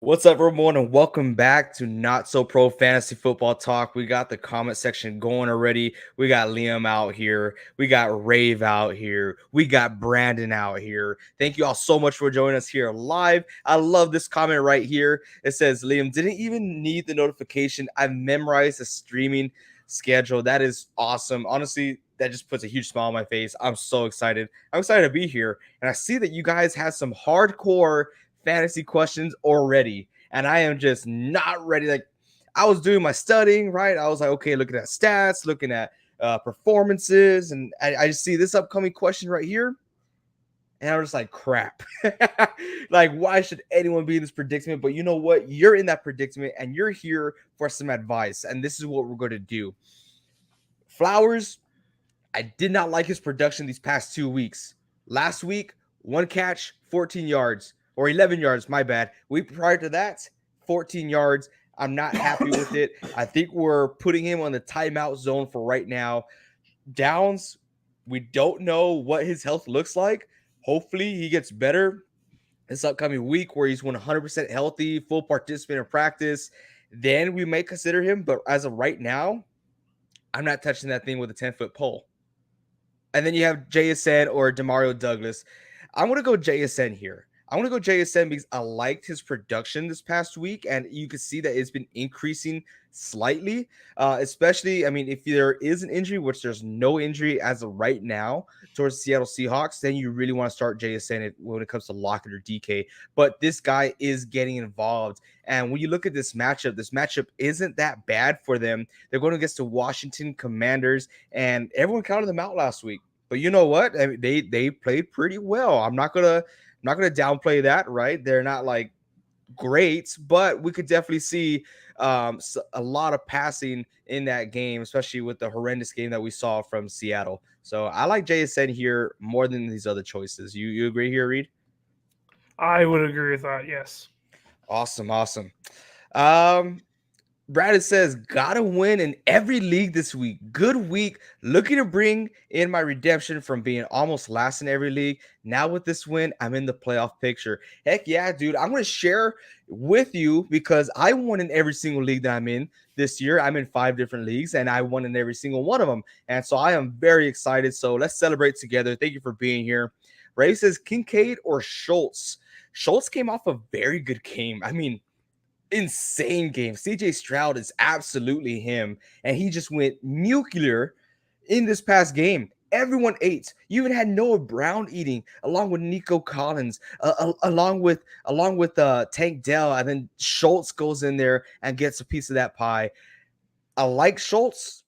What's up, everyone, and welcome back to Not So Pro Fantasy Football Talk. We got the comment section going already. We got Liam out here. We got Rave out here. We got Brandon out here. Thank you all so much for joining us here live. I love this comment right here. It says, Liam didn't even need the notification. I memorized the streaming schedule. That is awesome. Honestly, that just puts a huge smile on my face. I'm so excited. I'm excited to be here. And I see that you guys have some hardcore fantasy questions already, and I am just not ready. Like, I was doing my studying, right? I was like, okay, looking at stats, looking at performances, and I just see this upcoming question right here, and I'm just like, crap. Like, why should anyone be in this predicament? But you know what? You're in that predicament, and you're here for some advice, and this is what we're going to do. Flowers, I did not like his production these past 2 weeks. Last week, 1 catch, 14 yards. Or 11 yards, my bad. Week prior to that, 14 yards. I'm not happy with it. I think we're putting him on the timeout zone for right now. Downs, we don't know what his health looks like. Hopefully he gets better this upcoming week where he's 100% healthy, full participant in practice. Then we may consider him. But as of right now, I'm not touching that thing with a 10-foot pole. And then you have JSN or Demario Douglas. I'm going to go JSN here. I want to go JSN because I liked his production this past week, and you can see that it's been increasing slightly, especially, I mean, if there is an injury, which there's no injury as of right now towards the Seattle Seahawks, then you really want to start JSN when it comes to Lockett or DK. But this guy is getting involved, and when you look at this matchup isn't that bad for them. They're going against the Washington Commanders, and everyone counted them out last week. But you know what? I mean, they played pretty well. I'm not gonna downplay that, right? They're not like great, but we could definitely see a lot of passing in that game, especially with the horrendous game that we saw from Seattle. So I like JSN here more than these other choices. You agree here, Reed? I would agree with that, yes. Awesome. Brandon says, gotta win in every league this week. Good week. Looking to bring in my redemption from being almost last in every league. Now with this win, I'm in the playoff picture. Heck yeah, dude. I'm going to share with you because I won in every single league that I'm in this year. I'm in 5 different leagues, and I won in every single one of them. And so I am very excited. So let's celebrate together. Thank you for being here. Ray says, Kincaid or Schultz? Schultz came off a very good game. I mean, insane game. CJ Stroud is absolutely him, and he just went nuclear in this past game. Everyone ate. You even had Noah Brown eating, along with Nico Collins, along with Tank Dell, and then Schultz goes in there and gets a piece of that pie. I like Schultz.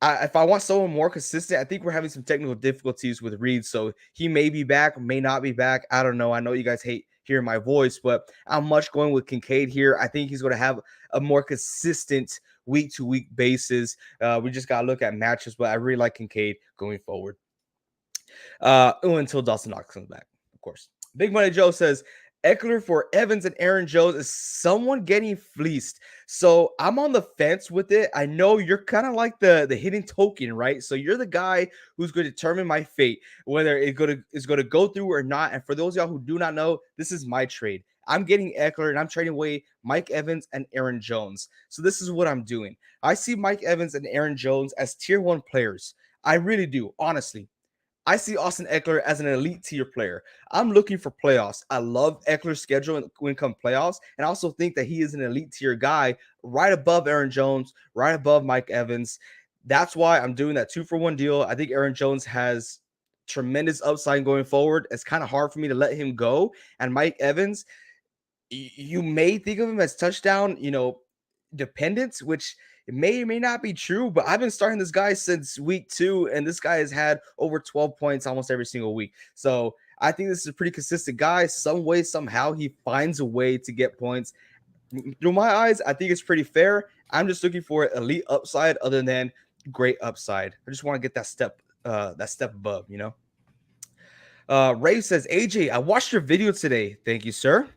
If I want someone more consistent, I think we're having some technical difficulties with Reed, so he may be back, may not be back. I don't know. I know you guys hate hearing my voice, but I'm much going with Kincaid here. I think he's going to have a more consistent week-to-week basis. We just got to look at matches, but I really like Kincaid going forward. Until Dawson Knox comes back, of course. Big Money Joe says, Eckler for Evans and Aaron Jones is someone getting fleeced. So I'm on the fence with it. I know you're kind of like the hidden token, right? So you're the guy who's going to determine my fate, whether it's going to go through or not. And for those of y'all who do not know, this is my trade. I'm getting Eckler and I'm trading away Mike Evans and Aaron Jones. So this is what I'm doing. I see Mike Evans and Aaron Jones as tier 1 players. I really do, honestly. I see Austin Eckler as an elite tier player. I'm looking for playoffs. I love Eckler's schedule when it comes playoffs, and I also think that he is an elite tier guy right above Aaron Jones, right above Mike Evans. That's why I'm doing that 2-for-1 deal. I think Aaron Jones has tremendous upside going forward. It's kind of hard for me to let him go. And Mike Evans, you may think of him as touchdown, dependent, which It may or may not be true, but I've been starting this guy since week 2, and this guy has had over 12 points almost every single week. So I think this is a pretty consistent guy. Some way, somehow, he finds a way to get points. Through my eyes, I think it's pretty fair. I'm just looking for elite upside other than great upside. I just want to get that step above, you know. Ray says, AJ, I watched your video today. Thank you, sir.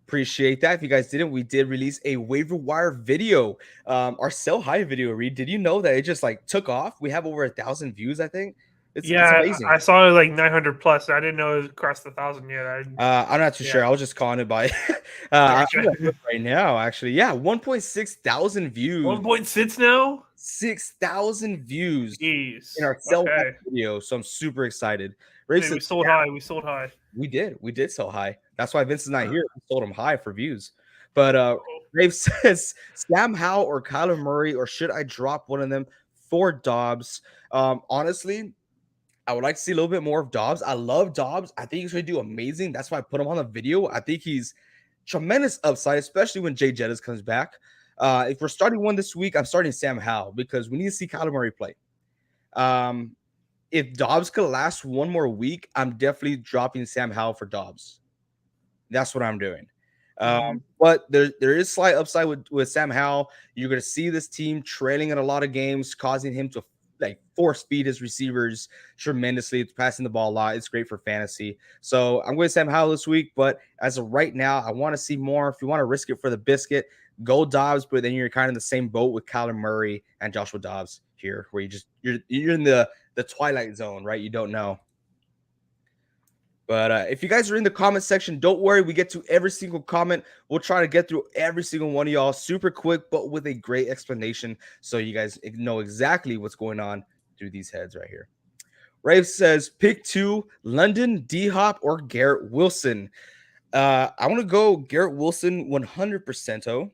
Appreciate that. If you guys didn't, we did release a waiver wire video. Our sell high video, Reed. Did you know that it just like took off? We have over 1,000 views, I think. It's amazing. I saw it like 900 plus. I didn't know it crossed 1,000 yet. I'm not too sure. I was just calling it by Gotcha. right now, actually. Yeah, 1.6 thousand views. 1.6 now? 6,000 views Jeez. in our sell high video. So I'm super excited. Dude, we sold high. We sold high. We did sell high. That's why Vince is not here. We sold him high for views. But Rave says Sam Howell or Kyler Murray, or should I drop one of them for Dobbs? Honestly, I would like to see a little bit more of Dobbs. I love Dobbs. I think he's going to do amazing. That's why I put him on the video. I think he's tremendous upside, especially when Jay Jettis comes back. If we're starting one this week, I'm starting Sam Howell because we need to see Kyler Murray play. If Dobbs could last one more week, I'm definitely dropping Sam Howell for Dobbs. That's what I'm doing. But there is slight upside with Sam Howell. You're going to see this team trailing in a lot of games, causing him to like force feed his receivers tremendously. It's passing the ball a lot. It's great for fantasy. So I'm going to Sam Howell this week. But as of right now, I want to see more. If you want to risk it for the biscuit, go Dobbs. But then you're kind of in the same boat with Kyler Murray and Joshua Dobbs here, where you're in the twilight zone, right? You don't know. But if you guys are in the comment section, don't worry. We get to every single comment. We'll try to get through every single one of y'all super quick, but with a great explanation so you guys know exactly what's going on through these heads right here. Rafe says, pick 2, London, D-Hop, or Garrett Wilson. I want to go Garrett Wilson 100%.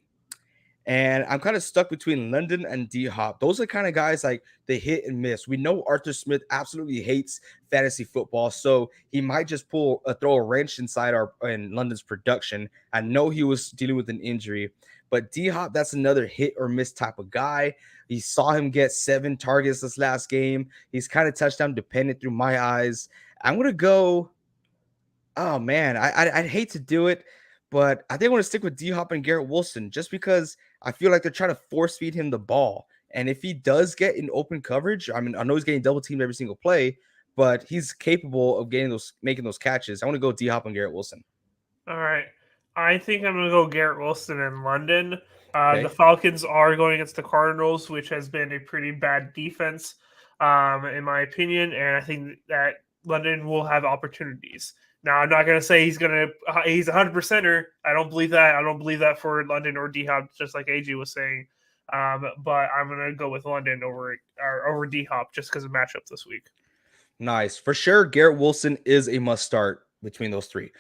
And I'm kind of stuck between London and D-Hop. Those are kind of guys like they hit and miss. We know Arthur Smith absolutely hates fantasy football, so he might just throw a wrench inside in London's production. I know he was dealing with an injury, but D-Hop, that's another hit or miss type of guy. You saw him get 7 targets this last game. He's kind of touchdown dependent through my eyes. I'm going to go, oh man, I'd hate to do it, but I think I want to stick with D-Hop and Garrett Wilson just because I feel like they're trying to force feed him the ball. And if he does get in open coverage, I mean, I know he's getting double teamed every single play, but he's capable of making those catches. I want to go D-Hop and Garrett Wilson. All right. I think I'm going to go Garrett Wilson in London. The Falcons are going against the Cardinals, which has been a pretty bad defense, in my opinion. And I think that London will have opportunities. Now, I'm not going to say he's a 100%er. I don't believe that. I don't believe that for London or D-Hop, just like AJ was saying. But I'm going to go with London over D-Hop just because of matchup this week. Nice. For sure, Garrett Wilson is a must start between those 3.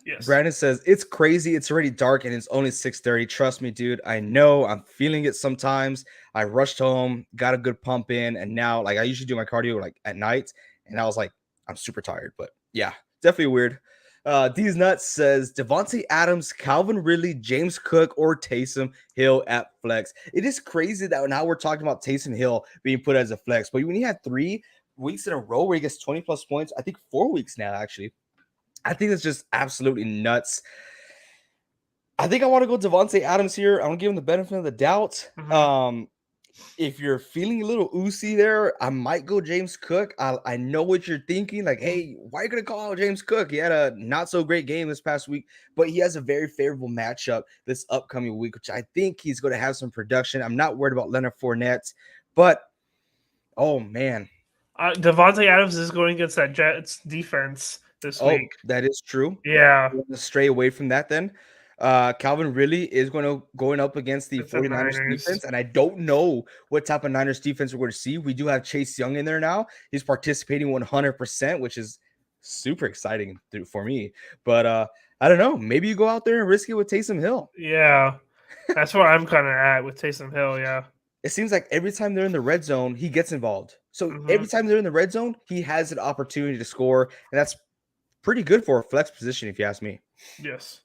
Yes. Brandon says, it's crazy. It's already dark and it's only 6:30. Trust me, dude. I know. I'm feeling it sometimes. I rushed home, got a good pump in, and now like I usually do my cardio like at night, and I was like, I'm super tired. But yeah. Definitely weird. These Nuts says Devontae Adams, Calvin Ridley, James Cook, or Taysom Hill at flex. It is crazy that now we're talking about Taysom Hill being put as a flex, but when you had 3 weeks in a row where he gets 20 plus points, I think 4 weeks now, actually. I think it's just absolutely nuts. I think I want to go Devontae Adams here. I want to give him the benefit of the doubt. Mm-hmm. If you're feeling a little oozy there, I might go James Cook. I know what you're thinking. Like, hey, why are you going to call out James Cook? He had a not so great game this past week, but he has a very favorable matchup this upcoming week, which I think he's going to have some production. I'm not worried about Leonard Fournette, but oh man. Devontae Adams is going against that Jets defense this week. That is true. Yeah. Stray away from that then. Calvin Ridley is going up against the 49ers defense, and I don't know what type of Niners defense we're going to see. We do have Chase Young in there now. He's participating 100%, which is super exciting for me. But I don't know. Maybe you go out there and risk it with Taysom Hill. Yeah, that's where I'm kind of at with Taysom Hill. Yeah. It seems like every time they're in the red zone, he gets involved. So every time they're in the red zone, he has an opportunity to score, and that's pretty good for a flex position, if you ask me. Yes.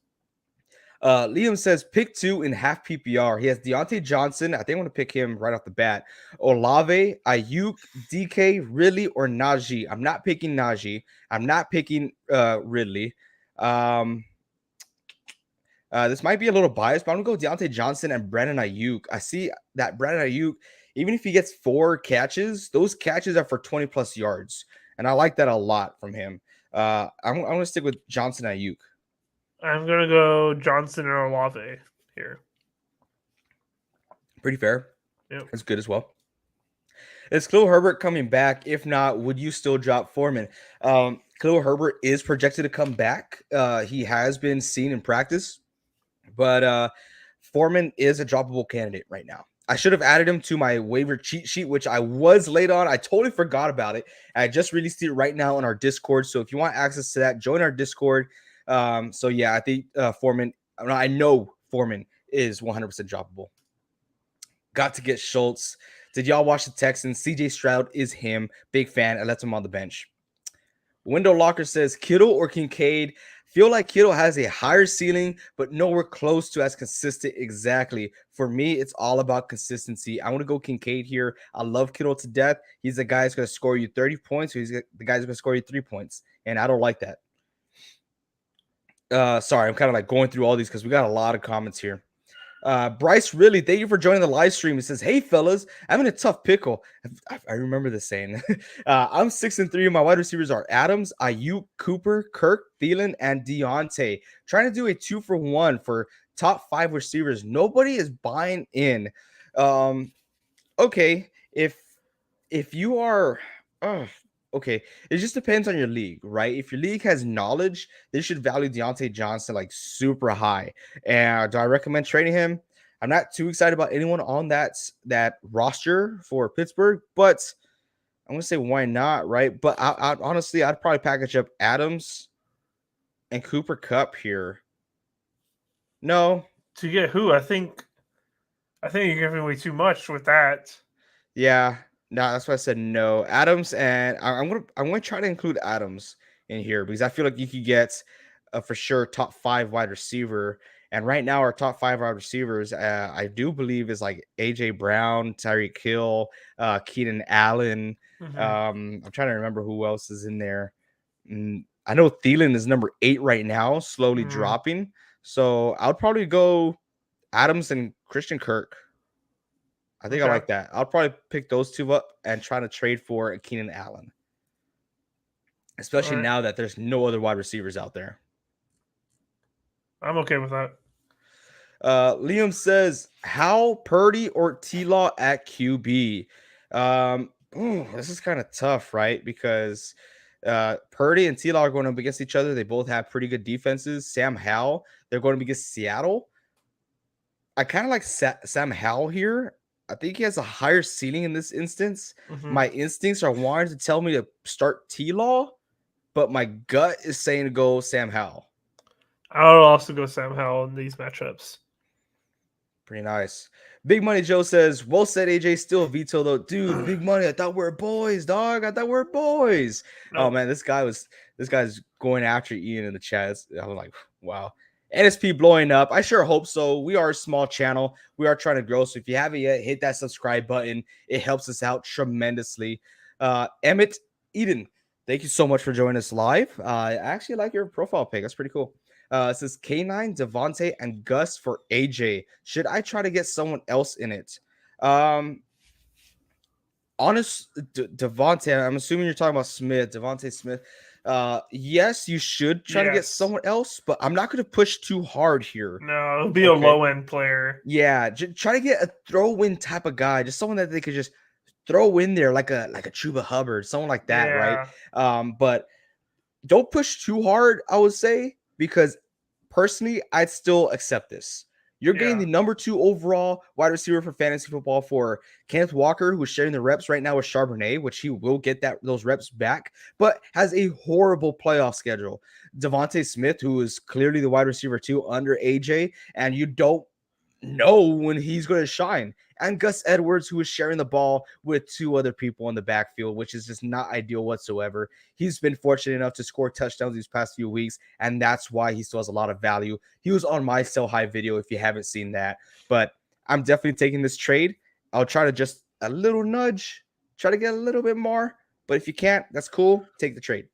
Liam says pick 2 in half PPR. He has Deontay Johnson. I think I'm going to pick him right off the bat. Olave, Ayuk, DK, Ridley, or Najee. I'm not picking Najee. I'm not picking Ridley. This might be a little biased, but I'm going to go Deontay Johnson and Brandon Ayuk. I see that Brandon Ayuk, even if he gets 4 catches, those catches are for 20 plus yards. And I like that a lot from him. I'm going to stick with Johnson and Ayuk. I'm going to go Johnson and Olave here. Pretty fair. Yep. That's good as well. Is Khalil Herbert coming back? If not, would you still drop Foreman? Khalil Herbert is projected to come back. He has been seen in practice, but Foreman is a droppable candidate right now. I should have added him to my waiver cheat sheet, which I was late on. I totally forgot about it. I just released it right now on our Discord. So if you want access to that, join our Discord. So yeah, I think Foreman, I know Foreman is 100% droppable. Got to get Schultz. Did y'all watch the Texans? CJ Stroud is him. Big fan. I left him on the bench. Window Locker says Kittle or Kincaid. Feel like Kittle has a higher ceiling, but nowhere close to as consistent. Exactly. For me, it's all about consistency. I want to go Kincaid here. I love Kittle to death. He's the guy who's going to score you 30 points, or he's the guy who's going to score you 3 points. And I don't like that. Sorry, I'm kind of like going through all these because we got a lot of comments here. Bryce, really, thank you for joining the live stream. He says, hey, fellas, I'm in a tough pickle. I remember this saying. I'm 6-3. My wide receivers are Adams, Ayuk, Cooper, Kirk, Thielen, and Deontay. Trying to do a 2-for-1 for top 5 receivers. Nobody is buying in. Okay, if you are... okay, it just depends on your league, right? If your league has knowledge, they should value Deontay Johnson like super high. And do I recommend trading him? I'm not too excited about anyone on that roster for Pittsburgh, but I'm gonna say why not, right? But I honestly, I'd probably package up Adams and Cooper Kupp here. No, to get who? I think you're giving away too much with that. Yeah. No, that's why I said no. Adams, and I'm gonna try to include Adams in here because I feel like you could get a for sure top 5 wide receiver. And right now, our top 5 wide receivers, I do believe, is like AJ Brown, Tyreek Hill, Keenan Allen. I'm trying to remember who else is in there. I know Thielen is number 8 right now, slowly dropping. So I would probably go Adams and Christian Kirk. I think I like that. I'll probably pick those 2 up and try to trade for Keenan Allen, especially now that there's no other wide receivers out there. I'm okay with that. Liam says, how Purdy or T-Law at QB? This is kind of tough, right? Because Purdy and T-Law are going up against each other. They both have pretty good defenses. Sam Howell, they're going up against Seattle. I kind of like Sam Howell here. I think he has a higher ceiling in this instance. My instincts are wanting to tell me to start T-Law, but my gut is saying to go Sam Howell. I would also go Sam Howell in these matchups. Pretty nice. Big Money Joe says, well said, AJ. Still a veto, though. Dude, Big Money, I thought we were boys, dog. I thought we were boys. No. Oh, man, this guy's going after Ian in the chat. I'm like, wow. NSP blowing up. I sure hope so. We are a small channel. We are trying to grow. So if you haven't yet, hit that subscribe button. It helps us out tremendously. Emmett Eden, thank you so much for joining us live. I actually like your profile pic. That's pretty cool. It says K9, Devontae, and Gus for AJ. Should I try to get someone else in it? Devontae, I'm assuming you're talking about Smith, Devontae Smith. Yes, you should try to get someone else, but I'm not going to push too hard here. No, it'll be a low-end player. Yeah, try to get a throw-in type of guy, just someone that they could just throw in there like a Chuba Hubbard, someone like that, right? But don't push too hard, I would say, because personally, I'd still accept this. You're getting the number 2 overall wide receiver for fantasy football for Kenneth Walker, who's sharing the reps right now with Charbonnet, which he will get those reps back, but has a horrible playoff schedule. Devontae Smith, who is clearly the wide receiver 2 under AJ, and you don't know when he's going to shine. and Gus Edwards, who was sharing the ball with 2 other people in the backfield, which is just not ideal whatsoever. He's been fortunate enough to score touchdowns these past few weeks, and that's why he still has a lot of value. He was on my sell high video if you haven't seen that, but I'm definitely taking this trade. I'll try to just a little nudge, try to get a little bit more, but if you can't, that's cool. Take the trade.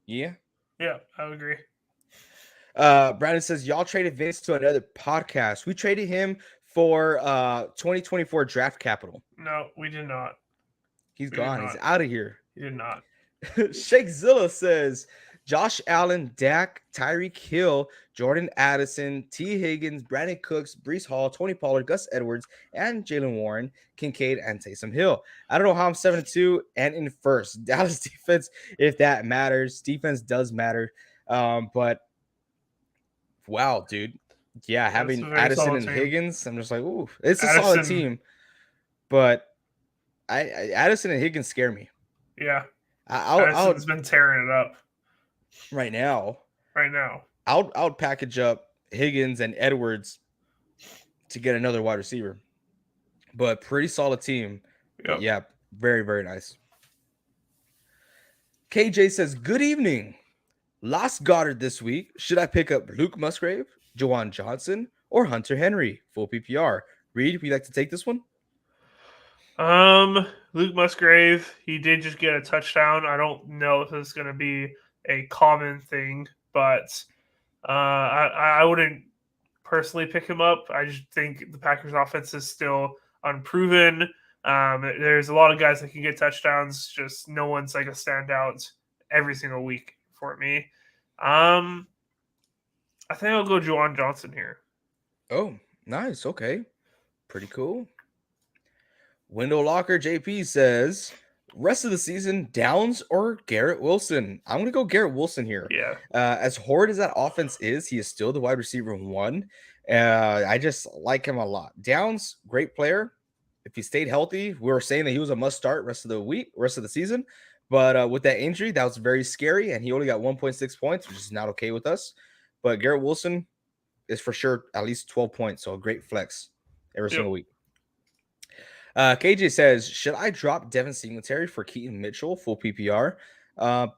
Yeah. Yeah, I would agree. Brandon says, y'all traded Vince to another podcast. We traded him for 2024 draft capital. No, we did not. He's gone. He's out of here. He did not. Shake Zilla says, Josh Allen, Dak, Tyreek Hill, Jordan Addison, T. Higgins, Brandon Cooks, Breece Hall, Tony Pollard, Gus Edwards, and Jalen Warren, Kincaid, and Taysom Hill. I don't know how I'm 7-2 and in first. Dallas defense, if that matters. Defense does matter. But wow, dude. Yeah, having Addison and Higgins, I'm just like, ooh, it's a solid team. But Addison and Higgins scare me. Yeah. Addison's been tearing it up. Right now. I would package up Higgins and Edwards to get another wide receiver. But pretty solid team. Yep. Yeah, very, very nice. KJ says, good evening. Lost Goddard this week. Should I pick up Luke Musgrave, Juwan Johnson, or Hunter Henry? Full PPR. Reed, would you like to take this one? Luke Musgrave, he did just get a touchdown. I don't know if this is going to be a common thing, but I wouldn't personally pick him up. I just think the Packers offense is still unproven. There's a lot of guys that can get touchdowns, just no one's like a standout every single week for me. I think I'll go Juwan Johnson here. Oh, nice. Okay. Pretty cool. Window Locker JP says, rest of the season, Downs or Garrett Wilson? I'm going to go Garrett Wilson here. Yeah. As horrid as that offense is, he is still the wide receiver 1. I just like him a lot. Downs, great player. If he stayed healthy, we were saying that he was a must start rest of the season. But with that injury, that was very scary, and he only got 1.6 points, which is not okay with us. But Garrett Wilson is for sure at least 12 points, so a great flex every single week. KJ says, should I drop Devin Singletary for Keaton Mitchell full PPR?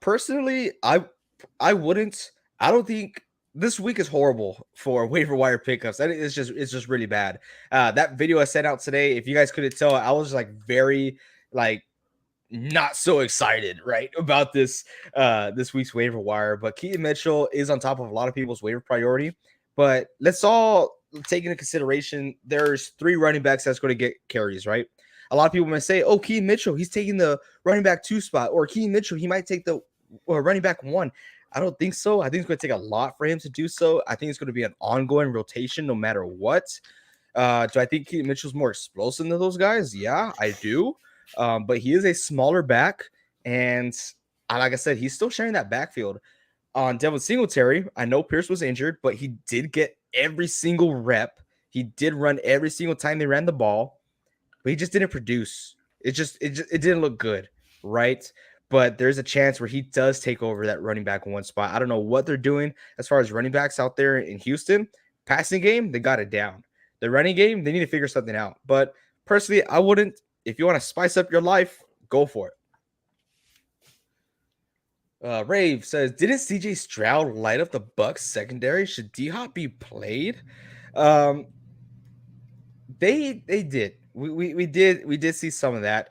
Personally, I wouldn't. I don't think this week is horrible for waiver wire pickups. It's just really bad. That video I sent out today, if you guys couldn't tell, I was like very like not so excited, right, about this week's waiver wire. But Keaton Mitchell is on top of a lot of people's waiver priority. But let's all take into consideration there's 3 running backs that's going to get carries, right? A lot of people might say, oh, Keaton Mitchell, he's taking the running back 2 spot, or Keaton Mitchell, he might take the running back 1. I don't think so. I think it's going to take a lot for him to do so. I think it's going to be an ongoing rotation no matter what. Do I think Keaton Mitchell's more explosive than those guys? Yeah, I do. But he is a smaller back, and like I said, he's still sharing that backfield. On Devin Singletary, I know Pierce was injured, but he did get every single rep. He did run every single time they ran the ball, but he just didn't produce. It didn't look good, right? But there's a chance where he does take over that running back 1 spot. I don't know what they're doing as far as running backs out there in Houston. Passing game, they got it down. The running game, they need to figure something out. But personally, I wouldn't. If you want to spice up your life, go for it. Rave says, didn't CJ Stroud light up the Bucs secondary? Should D-Hop be played? They did. We did see some of that.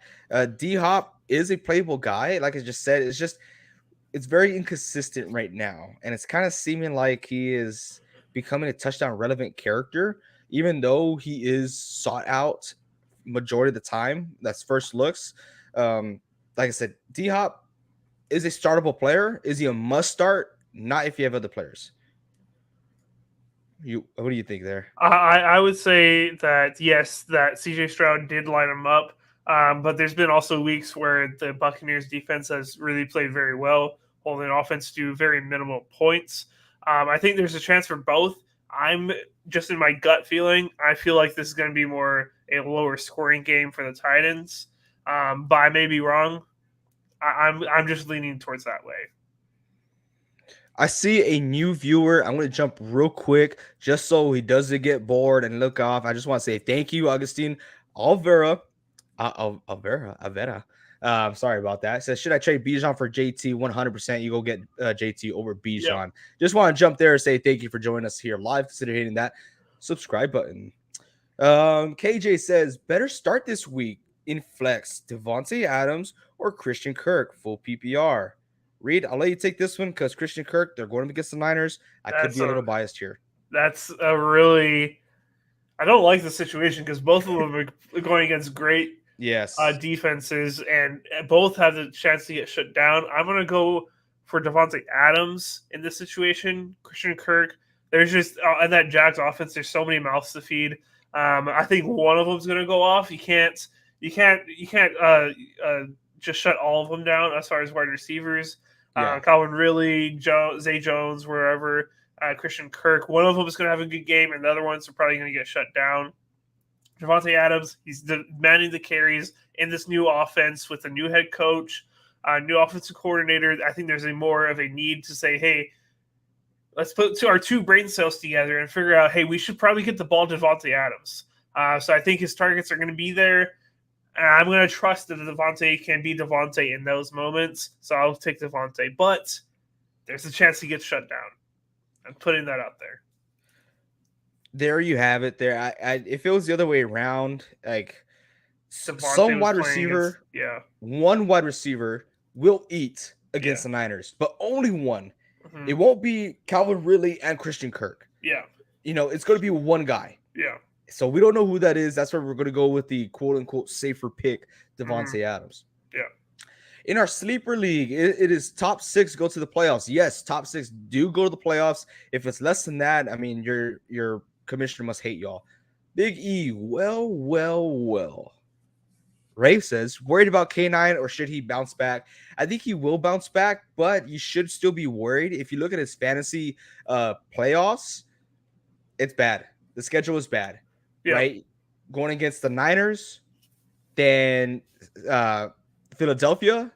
D-Hop is a playable guy. Like I just said, it's very inconsistent right now. And it's kind of seeming like he is becoming a touchdown relevant character, even though he is sought out majority of the time. That's first looks. Like I said, D-Hop is a startable player. Is he a must start? Not if you have other players. What do you think there? I would say that yes, that CJ Stroud did line him up, but there's been also weeks where the Buccaneers defense has really played very well, holding offense to very minimal points. I think there's a chance for both. I'm just in my gut feeling. I feel like this is going to be more a lower scoring game for the Titans, but I may be wrong. I'm just leaning towards that way. I see a new viewer. I'm going to jump real quick just so he doesn't get bored and look off. I just want to say thank you, Augustine Alvera. Alvera. Sorry about that. It says, should I trade Bijan for JT? 100%. You go get JT over Yep. Bijan. Just want to jump there and say thank you for joining us here live. Consider hitting that subscribe button. KJ says, better start this week in flex, Devontae Adams or Christian Kirk, full PPR. Reed, I'll let you take this one because Christian Kirk, they're going up against the Niners. I could be a little biased here. That's a really... I don't like the situation because both of them are going against great defenses, and both have the chance to get shut down. I'm going to go for Devontae Adams in this situation. Christian Kirk, there's just in that Jags offense, there's so many mouths to feed. I think one of them's going to go off. You can't just shut all of them down as far as wide receivers. Calvin Ridley, Zay Jones, wherever. Christian Kirk, one of them is going to have a good game, and the other ones are probably going to get shut down. Devontae Adams, he's demanding the carries in this new offense with a new head coach, new offensive coordinator. I think there's more of a need to say, hey, let's put our two brain cells together and figure out, hey, we should probably get the ball to Devontae Adams. So I think his targets are going to be there. And I'm going to trust that Devontae can be Devontae in those moments. So I'll take Devontae. But there's a chance he gets shut down. I'm putting that out there. There you have it. There, if it was the other way around, like some wide receiver, one wide receiver will eat against the Niners, but only one. Mm-hmm. It won't be Calvin Ridley and Christian Kirk. Yeah, it's going to be one guy. Yeah. So we don't know who that is. That's where we're going to go with the quote unquote safer pick, Devontae Adams. Yeah. In our sleeper league, it is top 6 go to the playoffs. Yes, top 6 do go to the playoffs. If it's less than that, I mean, your commissioner must hate y'all. Big E, well. Ray says, worried about K9 or should he bounce back? I think he will bounce back, but you should still be worried. If you look at his fantasy playoffs, it's bad. The schedule is bad, right? Going against the Niners, then Philadelphia,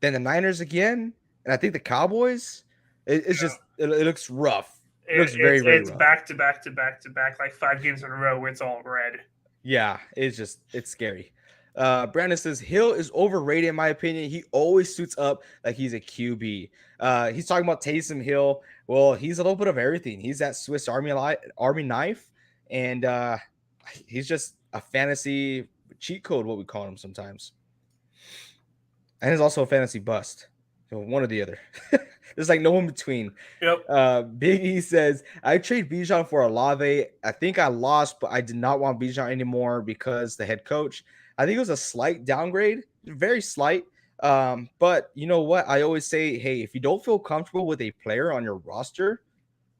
then the Niners again, and I think the Cowboys. It's just it looks rough. It looks very rough. It's back to back, like 5 games in a row where it's all red. Yeah, it's scary. Brandon says Hill is overrated in my opinion. He always suits up like he's a QB. He's talking about Taysom Hill. Well, he's a little bit of everything. He's that Swiss Army knife, and he's just a fantasy cheat code, what we call him sometimes. And he's also a fantasy bust. So one or the other. There's like no in between. Yep. Big E says, I trade Bijan for Olave. I think I lost, but I did not want Bijan anymore because the head coach. I think it was a slight downgrade, very slight. But you know what? I always say, hey, if you don't feel comfortable with a player on your roster,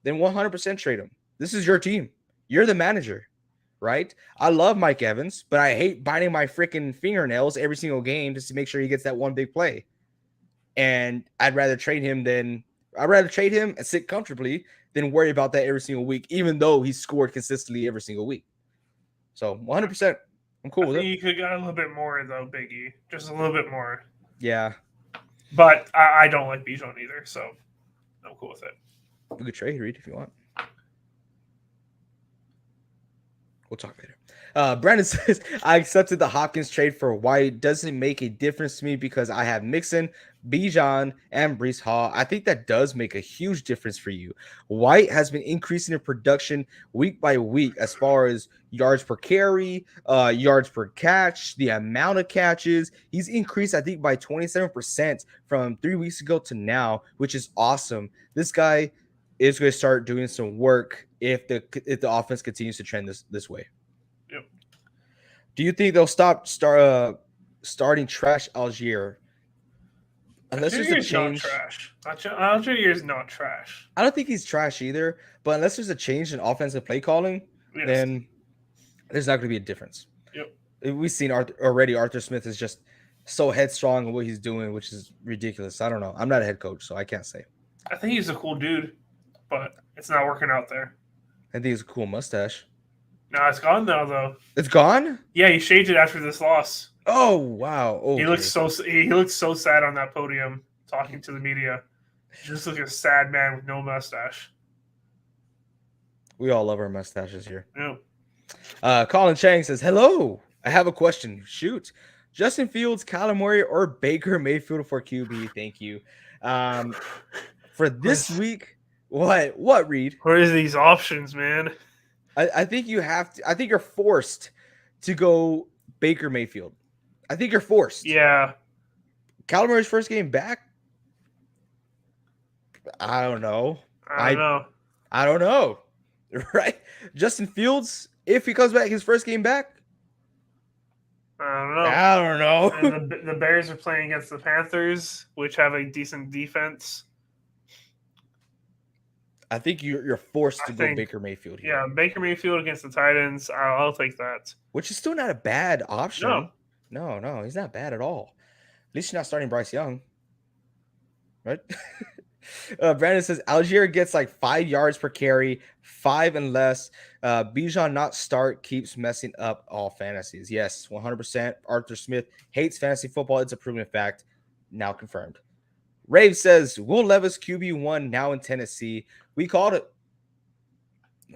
then 100% trade him. This is your team. You're the manager. Right? I love Mike Evans, but I hate biting my freaking fingernails every single game just to make sure he gets that one big play. And I'd rather trade him and sit comfortably than worry about that every single week, even though he scored consistently every single week. So 100%, I'm cool with it. You could get a little bit more though, Biggie, just a little bit more. Yeah, but I don't like Bijan either, so I'm cool with it. You could trade Reed if you want. We'll talk later. Brandon says, I accepted the Hopkins trade for White. Doesn't make a difference to me because I have Mixon, Bijan, and Breece Hall. I think that does make a huge difference for you. White has been increasing in production week by week as far as yards per carry, yards per catch, the amount of catches. He's increased, I think, by 27% from 3 weeks ago to now, which is awesome. This guy is going to start doing some work if the offense continues to trend this way. Yep. Do you think they'll stop starting Trash Algier? Unless there's a change. Not trash. Algier is not trash. I don't think he's trash either. But unless there's a change in offensive play calling, then there's not going to be a difference. Yep. We've seen already. Arthur Smith is just so headstrong in what he's doing, which is ridiculous. I don't know. I'm not a head coach, so I can't say. I think he's a cool dude, but it's not working out there. I think he's a cool mustache. No, it's gone now, though. It's gone? Yeah, he shaved it after this loss. Oh, wow. Okay. He looked so sad on that podium talking to the media. Just like a sad man with no mustache. We all love our mustaches here. Yeah. Colin Chang says, "Hello, I have a question. Shoot, Justin Fields, Kyler Murray, or Baker Mayfield for QB? Thank you. For this week, what Reed? What are these options, man? I think you have to. I think you're forced to go Baker Mayfield. I think you're forced. Yeah. Kyler Murray's first game back. I don't know. I don't know. I don't know. Right? Justin Fields, if he comes back his first game back, I don't know. I don't know. And the Bears are playing against the Panthers, which have a decent defense. I think you're forced to go Baker Mayfield here. Yeah, Baker Mayfield against the Titans. I'll take that. Which is still not a bad option. No. No, he's not bad at all. At least you're not starting Bryce Young. Right? Brandon says Algier gets like 5 yards per carry, 5 and less. Bijan not start keeps messing up all fantasies. Yes, 100%. Arthur Smith hates fantasy football. It's a proven fact. Now confirmed. Rave says Will Levis QB1 now in Tennessee. We called it.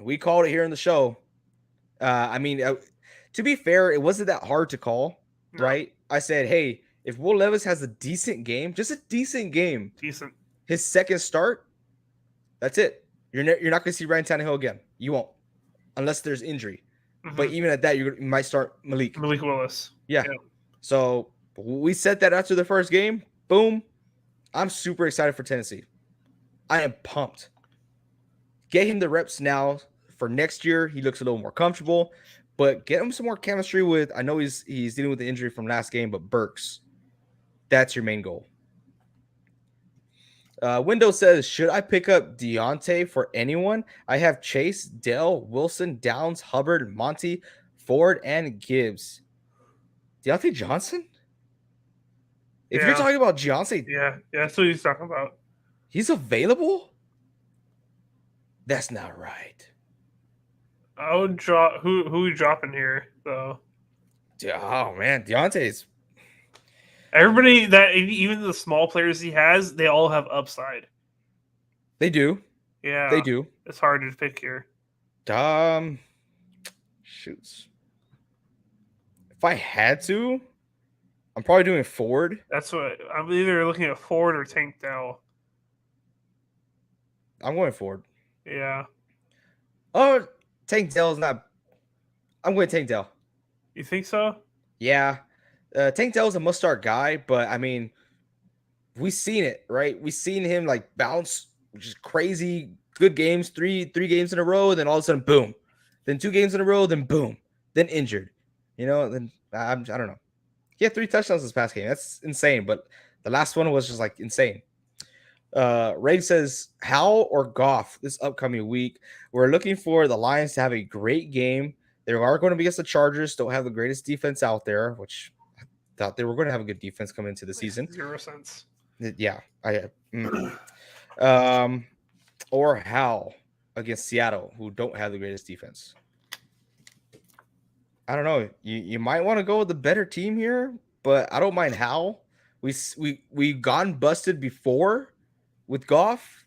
We called it here in the show. To be fair, it wasn't that hard to call, right? I said, hey, if Will Levis has a decent game, just a decent game, his second start, that's it. You're not going to see Ryan Tannehill again. You won't, unless there's injury. Mm-hmm. But even at that, you might start Malik Willis. Yeah. So we said that after the first game. Boom. I'm super excited for Tennessee. I am pumped. Get him the reps now for next year. He looks a little more comfortable, but get him some more chemistry with, I know he's dealing with the injury from last game, but Burks. That's your main goal. Windows says, should I pick up Deontay for anyone? I have Chase, Dell, Wilson, Downs, Hubbard, Monty, Ford, and Gibbs. Deontay Johnson? If you're talking about Deontay. Yeah, that's what he's talking about. He's available? That's not right. I would drop who we dropping here though. Oh man, Deontay's. Everybody that even the small players he has, they all have upside. They do. Yeah, they do. It's hard to pick here. Shoots. If I had to, I'm probably doing Ford. That's what I'm either looking at Ford or Tank Dell. I'm going Ford. Yeah. Oh, Tank Dell's not. I'm going Tank Dell. You think so? Yeah. Tank Dell's a must-start guy, but I mean, we've seen it, right? We've seen him like bounce, which is crazy. Good games, three games in a row, then all of a sudden, boom. Then 2 games in a row, then boom. Then injured. Then I don't know. He had 3 touchdowns this past game. That's insane, but the last one was just like insane. Ray says, Howell or Goff this upcoming week? We're looking for the Lions to have a great game. They are going to be against the Chargers. Don't have the greatest defense out there, which I thought they were going to have a good defense coming into the season. 0 cents. Yeah. Or Howell against Seattle, who don't have the greatest defense. I don't know. You might want to go with the better team here, but I don't mind Howell. We gotten busted before with Goff.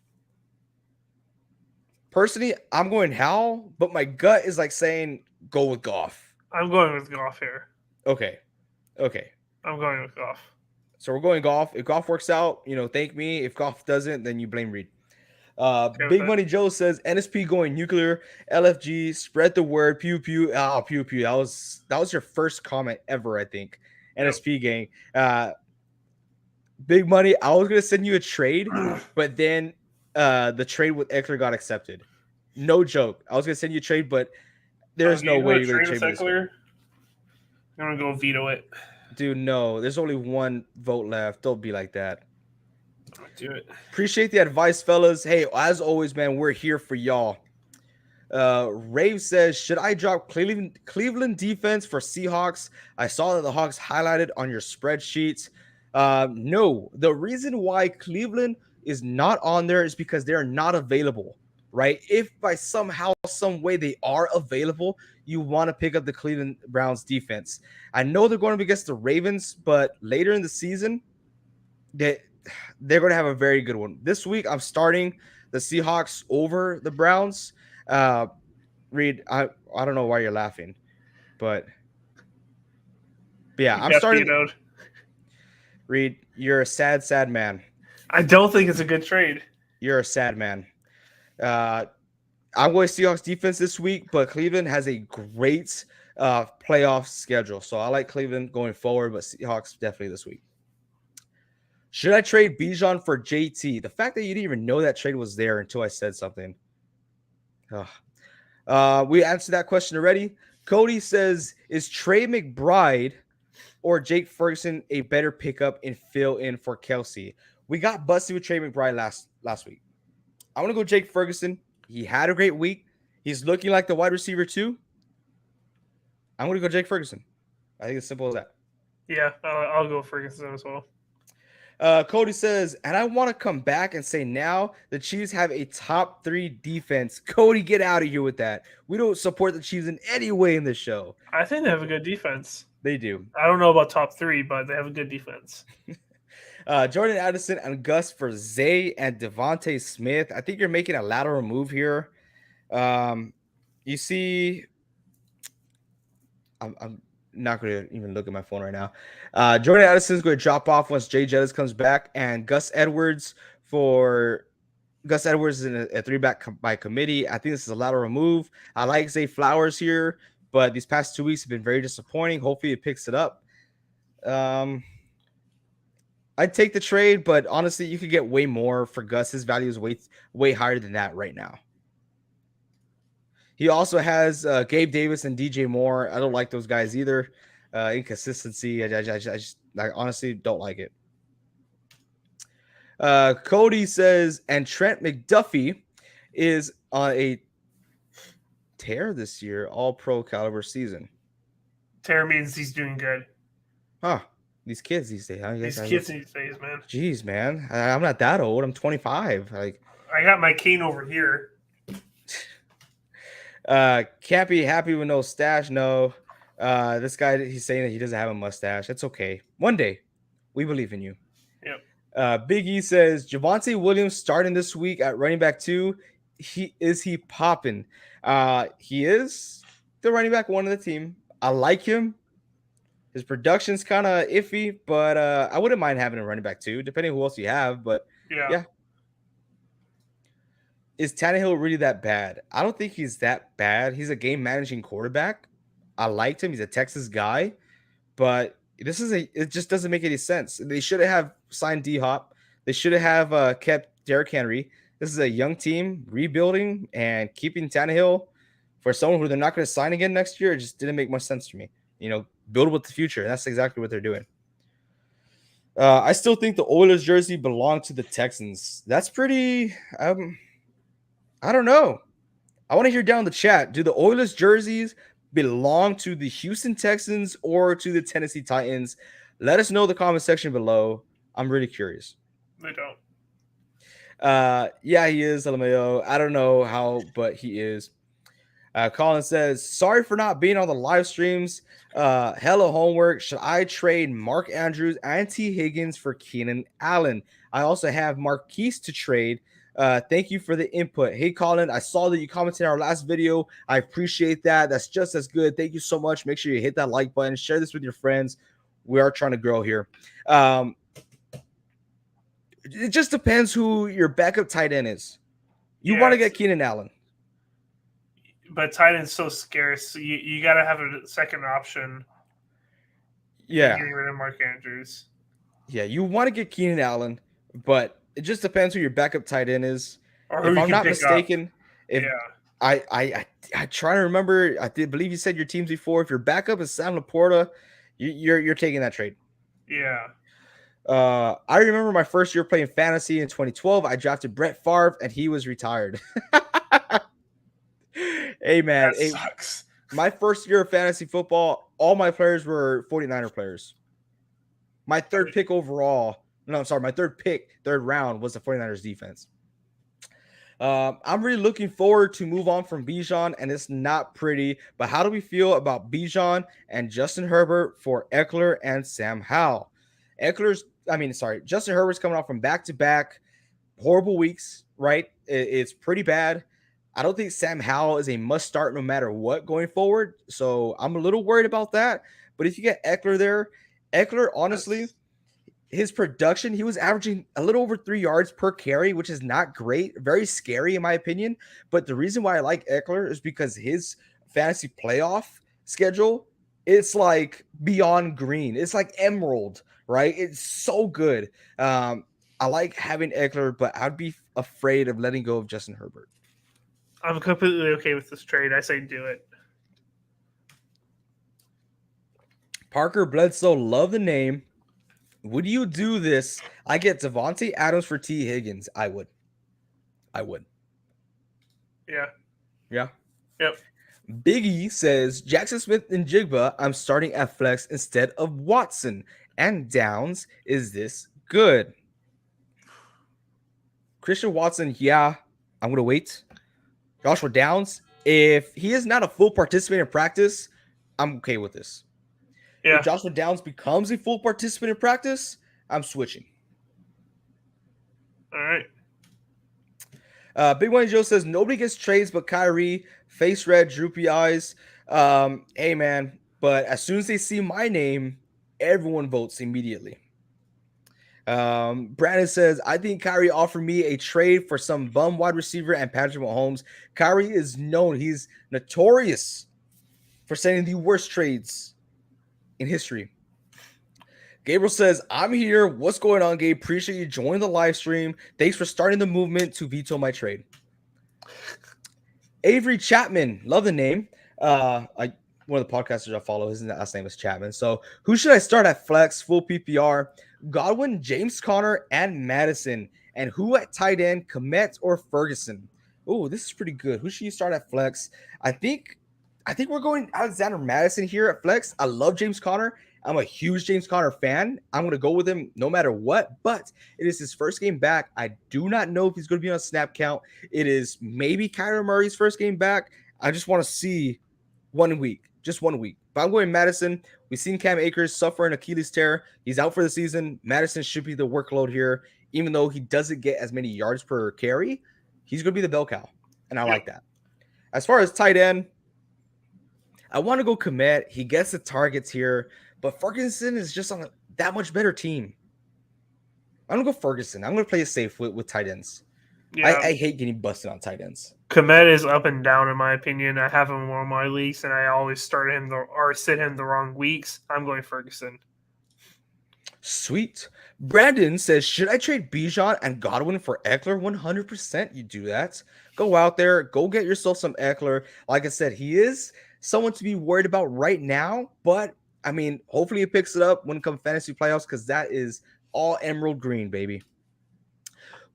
Personally, I'm going Howell, but my gut is like saying go with Goff. I'm going with Goff here. Okay. I'm going with Goff. So we're going Goff. If Goff works out, thank me. If Goff doesn't, then you blame Reed. Big Money Joe says NSP going nuclear. LFG, spread the word. Pew pew. Oh, pew pew. That was your first comment ever, I think. NSP gang. Big Money, I was gonna send you a trade, but then the trade with Eckler got accepted. No joke. I was gonna send you a trade, but there's no way you're gonna trade with Eckler. I'm gonna go veto it. Dude, no. There's only 1 vote left. Don't be like that. Do it. Appreciate the advice, fellas. Hey, as always, man, we're here for y'all. Rave says, should I drop Cleveland defense for Seahawks? I saw that the Hawks highlighted on your spreadsheets. No, the reason why Cleveland is not on there is because they're not available, right? If by somehow, some way they are available, you want to pick up the Cleveland Browns defense. I know they're going to be against the Ravens, but later in the season, they're going to have a very good one. This week, I'm starting the Seahawks over the Browns. Reed, I don't know why you're laughing, but yeah, You I'm got starting. vetoed. Reed, you're a sad, sad man. I don't think it's a good trade. You're a sad man. Uh, I'm going Seahawks defense this week, but Cleveland has a great playoff schedule. So I like Cleveland going forward, but Seahawks definitely this week. Should I trade Bijan for JT? The fact that you didn't even know that trade was there until I said something. We answered that question already. Cody says, is Trey McBride or Jake Ferguson a better pickup and fill in for Kelsey? We got busted with Trey McBride last week. I want to go Jake Ferguson. He had a great week. He's looking like the wide receiver too. I'm going to go Jake Ferguson. I think it's simple as that. Yeah, I'll go Ferguson as well. Cody says, and I want to come back and say now the Chiefs have a top 3 defense. Cody, get out of here with that. We don't support the Chiefs in any way in this show. I think they have a good defense. They do. I don't know about top 3, but they have a good defense. Jordan Addison and Gus for Zay and Devontae Smith. I think you're making a lateral move here. You see, I'm not going to even look at my phone right now. Jordan Addison's going to drop off once Jay Jettis comes back, and Gus Edwards is in a 3-back by committee. I think this is a lateral move. I like Zay Flowers here, but these past 2 weeks have been very disappointing. Hopefully it picks it up. I'd take the trade, but honestly, you could get way more for Gus. His value is way higher than that right now. He also has Gabe Davis and DJ Moore. I don't like those guys either. Inconsistency. I honestly don't like it. Cody says, and Trent McDuffie is on a tear this year, all pro caliber season. Tear means he's doing good. Huh. These kids these days. These days, man. Jeez, man. I'm not that old. I'm 25. Like, I got my cane over here. Can't be happy with no stash. No. This guy, he's saying that he doesn't have a mustache. It's okay. One day, we believe in you. Yep. Big E says Javonte Williams starting this week at running back 2. He popping? He is the running back 1 of the team. I like him. His production's kind of iffy, but I wouldn't mind having a running back 2, depending on who else you have. But yeah. Is Tannehill really that bad? I don't think he's that bad. He's a game managing quarterback. I liked him. He's a Texas guy, but it just doesn't make any sense. They should have signed D-Hop. They should have kept Derrick Henry. This is a young team rebuilding, and keeping Tannehill for someone who they're not going to sign again next year. It just didn't make much sense to me. Build with the future. And that's exactly what they're doing. I still think the Oilers jersey belonged to the Texans. That's pretty. I don't know. I want to hear down in the chat. Do the Oilers jerseys belong to the Houston Texans or to the Tennessee Titans? Let us know in the comment section below. I'm really curious. They don't. Yeah, he is, LMAO. I don't know how, but he is. Colin says, sorry for not being on the live streams. Hello, homework. Should I trade Mark Andrews and T. Higgins for Keenan Allen? I also have Marquise to trade. Thank you for the input. Hey, Colin, I saw that you commented in our last video. I appreciate that. That's just as good. Thank you so much. Make sure you hit that like button. Share this with your friends. We are trying to grow here. It just depends who your backup tight end is. You want to get Keenan Allen. But tight end's so scarce. So you got to have a second option. Yeah. Getting rid of Mark Andrews. Yeah, you want to get Keenan Allen, but it just depends who your backup tight end is. Or if I'm not mistaken, I try to remember. I did believe you said your teams before. If your backup is Sam Laporta, you're taking that trade. Yeah. I remember my first year playing fantasy in 2012. I drafted Brett Favre, and he was retired. Hey, man. That sucks. My first year of fantasy football, all my players were 49er players. My third pick overall, my third round was the 49ers defense. I'm really looking forward to move on from Bijan, and it's not pretty. But how do we feel about Bijan and Justin Herbert for Eckler and Sam Howell? Eckler's Justin Herbert's coming off from back-to-back horrible weeks, right? It's pretty bad. I don't think Sam Howell is a must start no matter what going forward. So I'm a little worried about that. But if you get Eckler there, Eckler, honestly, Yes. his production, he was averaging a little over 3 yards per carry, which is not great. Very scary, in my opinion. But the reason why I like Eckler is because his fantasy playoff schedule, it's like beyond green. It's like emerald, right? It's so good. I like having Eckler, but I'd be afraid of letting go of Justin Herbert. I'm completely okay with this trade. I say do it. Parker Bledsoe, love the name. Would you do this? I get Devontae Adams for T. Higgins. I would. Yeah. Yeah. Yep. Biggie says Jackson Smith and Jigba, I'm starting at flex instead of Watson and Downs. Is this good? Christian Watson, yeah, I'm going to wait. Joshua Downs, if he is not a full participant in practice, I'm okay with this. Yeah. If Joshua Downs becomes a full participant in practice, I'm switching. All right. Big Wayne Joe says nobody gets trades but Kyrie. Face red, droopy eyes. Hey man, but as soon as they see my name, everyone votes immediately. Brandon says, I think Kyrie offered me a trade for some bum wide receiver and Patrick Mahomes. Kyrie is known, he's notorious for sending the worst trades in history. Gabriel says, I'm here. What's going on, Gabe? Appreciate you joining the live stream. Thanks for starting the movement to veto my trade. Avery Chapman, love the name. One of the podcasters I follow, his last name is Chapman. So who should I start at flex, full PPR? Godwin, James Conner, and Madison. And who at tight end, Komet or Ferguson? Oh, this is pretty good. Who should you start at flex? I think we're going Alexander Madison here at flex. I love James Conner. I'm a huge James Conner fan. I'm going to go with him no matter what, but it is his first game back. I do not know if he's going to be on a snap count. It is maybe Kyler Murray's first game back. I just want to see 1 week, just 1 week. But I'm going Madison. We've seen Cam Akers suffer an Achilles tear. He's out for the season. Madison should be the workload here, even though he doesn't get as many yards per carry. He's going to be the bell cow, and I like that. As far as tight end, I want to go Komet. He gets the targets here, but Ferguson is just on that much better team. I'm going to go Ferguson. I'm going to play it safe with tight ends. Yeah. I hate getting busted on tight ends. Komet is up and down, in my opinion. I have him in one of my leagues, and I always start him or sit him the wrong weeks. I'm going Ferguson. Sweet. Brandon says, should I trade Bijan and Godwin for Eckler? 100% you do that. Go out there. Go get yourself some Eckler. Like I said, he is someone to be worried about right now, but I mean, hopefully he picks it up when it comes fantasy playoffs because that is all emerald green, baby.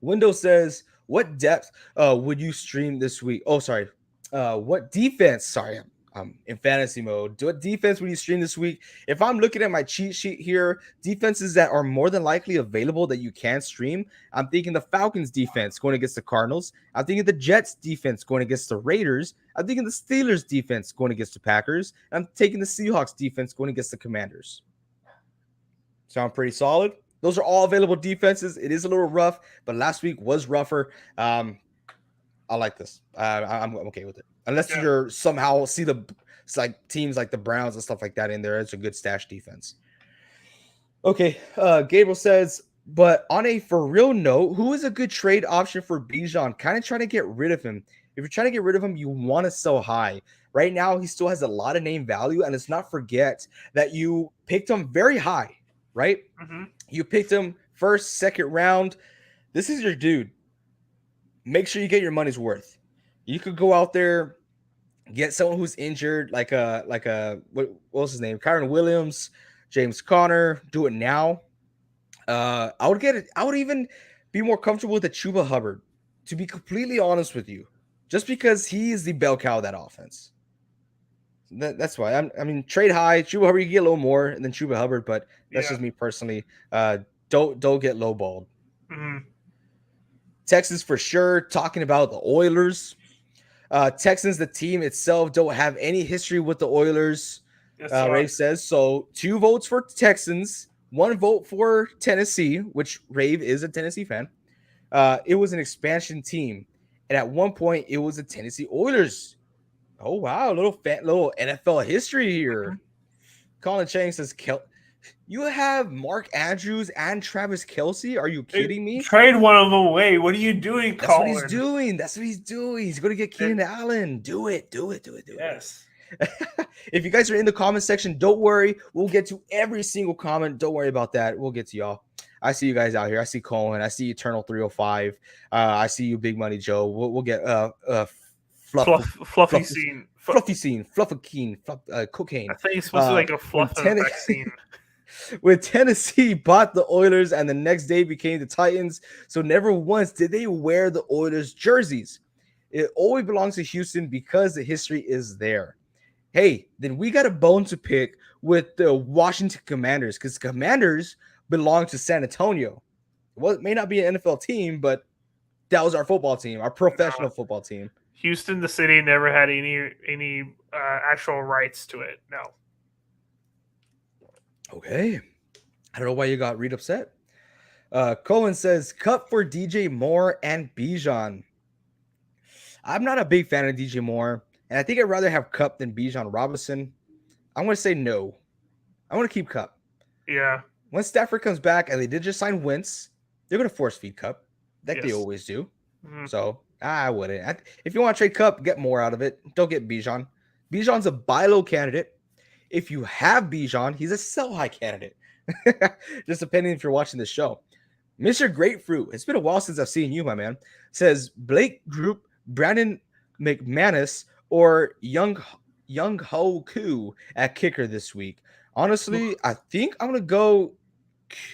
Windows says, what depth would you stream this week? Oh, sorry. What defense? Sorry, I'm in fantasy mode. What defense would you stream this week? If I'm looking at my cheat sheet here, defenses that are more than likely available that you can stream, I'm thinking the Falcons defense going against the Cardinals. I'm thinking the Jets defense going against the Raiders. I'm thinking the Steelers defense going against the Packers. I'm taking the Seahawks defense going against the Commanders. Sound pretty solid? Those are all available defenses. It is a little rough, but last week was rougher. I like this. I'm okay with it. Unless you're somehow see like teams like the Browns and stuff like that in there. It's a good stash defense. Okay. Gabriel says, but on a for real note, who is a good trade option for Bijan? Kind of trying to get rid of him. If you're trying to get rid of him, you want to sell high. Right now, he still has a lot of name value, and let's not forget that you picked him very high, right? Mm-hmm. You picked him first, second round. This is your dude. Make sure you get your money's worth. You could go out there, get someone who's injured, like what was his name? Kyron Williams, James Conner. Do it now. I would even be more comfortable with a Chuba Hubbard, to be completely honest with you, just because he is the bell cow of that offense. That's why I mean trade high. Chuba Hubbard, you get a little more than Chuba Hubbard, but that's just me personally. Don't get lowballed. Mm-hmm. Texans for sure. Talking about the Oilers. Texans, the team itself, don't have any history with the Oilers. Yes, Ray says so. 2 votes for Texans, 1 vote for Tennessee, which Rave is a Tennessee fan. It was an expansion team, and at one point it was the Tennessee Oilers. Oh wow, little NFL history here. Colin Chang says, "You have Mark Andrews and Travis Kelce? Are you kidding me? Trade one of them away. What are you doing, That's what he's Colin? doing. That's what he's doing. He's going to get Keenan Allen. Do it. Yes. If you guys are in the comment section, don't worry. We'll get to every single comment. Don't worry about that. We'll get to y'all. I see you guys out here. I see Colin. I see Eternal 305. I see you, Big Money Joe. We'll get fluffy scene. Cocaine. I think it's supposed to be like a fluff vaccine. When Tennessee bought the Oilers and the next day became the Titans, so never once did they wear the Oilers jerseys. It always belongs to Houston because the history is there. Hey, then we got a bone to pick with the Washington Commanders because Commanders belong to San Antonio. Well, it may not be an NFL team, but that was our football team, our professional football team. Houston, the city, never had any actual rights to it. No. Okay. I don't know why you got Reed upset. Colin says, cut for DJ Moore and Bijan. I'm not a big fan of DJ Moore, and I think I'd rather have Cup than Bijan Robinson. I'm going to say no. I want to keep Cup. Yeah. When Stafford comes back, and they did just sign Wentz, they're going to force feed Cup. Like they always do. Mm-hmm. So I wouldn't. If you want to trade Cup, get more out of it. Don't get Bijan. Bijan's a buy low candidate. If you have Bijan, he's a sell high candidate. Just depending if you're watching this show. Mr. Grapefruit, it's been a while since I've seen you, my man, says Blake Group, Brandon McManus, or Young Ho Koo at kicker this week. Honestly, I think I'm going to go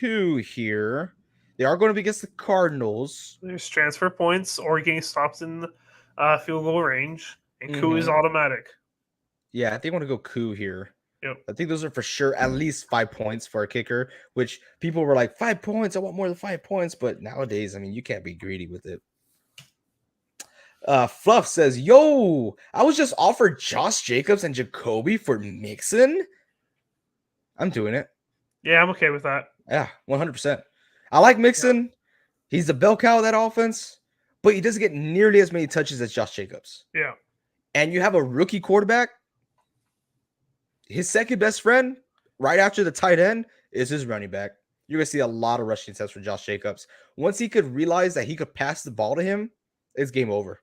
Koo here. They are going to be against the Cardinals. There's transfer points or getting stops in the field goal range, and Koo is automatic. Yeah, I think I'm going to go Koo here. Yep. I think those are for sure at least 5 points for a kicker, which people were like, 5 points, I want more than 5 points. But nowadays, I mean, you can't be greedy with it. Fluff says, yo, I was just offered Josh Jacobs and Jacoby for Mixon. I'm doing it. Yeah, I'm okay with that. Yeah, 100%. I like Mixon. Yeah. He's the bell cow of that offense, but he doesn't get nearly as many touches as Josh Jacobs. Yeah. And you have a rookie quarterback. His second best friend, right after the tight end, is his running back. You're going to see a lot of rushing attempts for Josh Jacobs. Once he could realize that he could pass the ball to him, it's game over.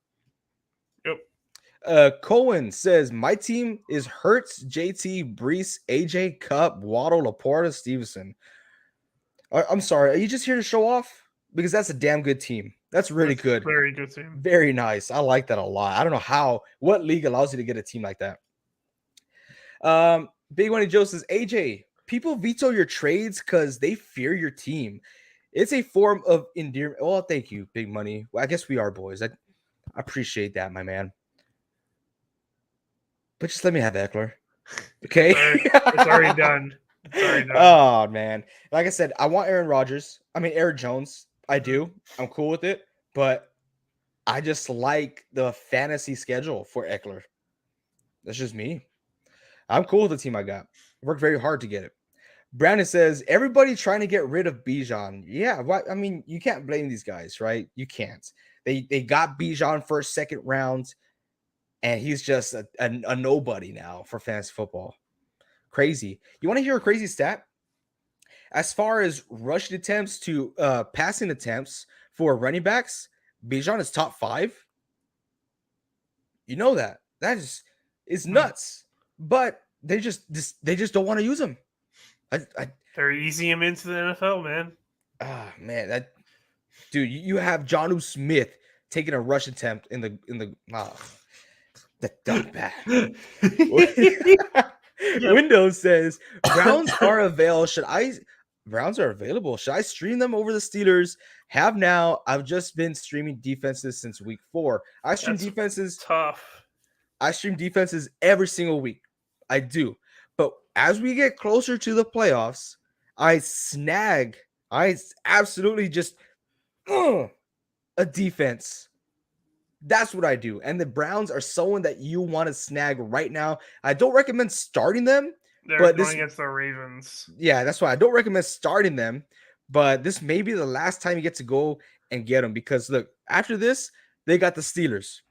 Yep. Cohen says, my team is Hurts, JT, Brees, AJ, Cup, Waddle, Laporta, Stevenson. I'm sorry. Are you just here to show off? Because that's a damn good team. That's really good. Very good team. Very nice. I like that a lot. I don't know what league allows you to get a team like that. Big Money Joe says, AJ, people veto your trades because they fear your team. It's a form of endearment. Well, thank you, Big Money. Well, I guess we are boys. I appreciate that, my man. But just let me have Eckler. Okay? It's already done. Oh, man. Like I said, I want Aaron Jones. I do. I'm cool with it. But I just like the fantasy schedule for Eckler. That's just me. I'm cool with the team I got. Worked very hard to get it. Brandon says, everybody trying to get rid of Bijan. Yeah, I mean, you can't blame these guys, right? You can't. They got Bijan first, second round, and he's just a nobody now for fantasy football. Crazy. You want to hear a crazy stat? As far as rushing attempts to passing attempts for running backs, Bijan is top 5. You know that. That is nuts. But they just don't want to use him. They're easing him into the NFL, man. Man, dude, you have Jonnu Smith taking a rush attempt in the that's bad. Yep. Windows says Browns are available. Browns are available. Should I stream them over the Steelers? Have now. I've just been streaming defenses since week 4. I stream defenses. Tough. I stream defenses every single week. I do. But as we get closer to the playoffs, I absolutely just a defense. That's what I do. And the Browns are someone that you want to snag right now. I don't recommend starting them, They're But going this, against the Ravens. yeah, that's why I don't recommend starting them. But this may be the last time you get to go and get them because look, after this, they got the Steelers,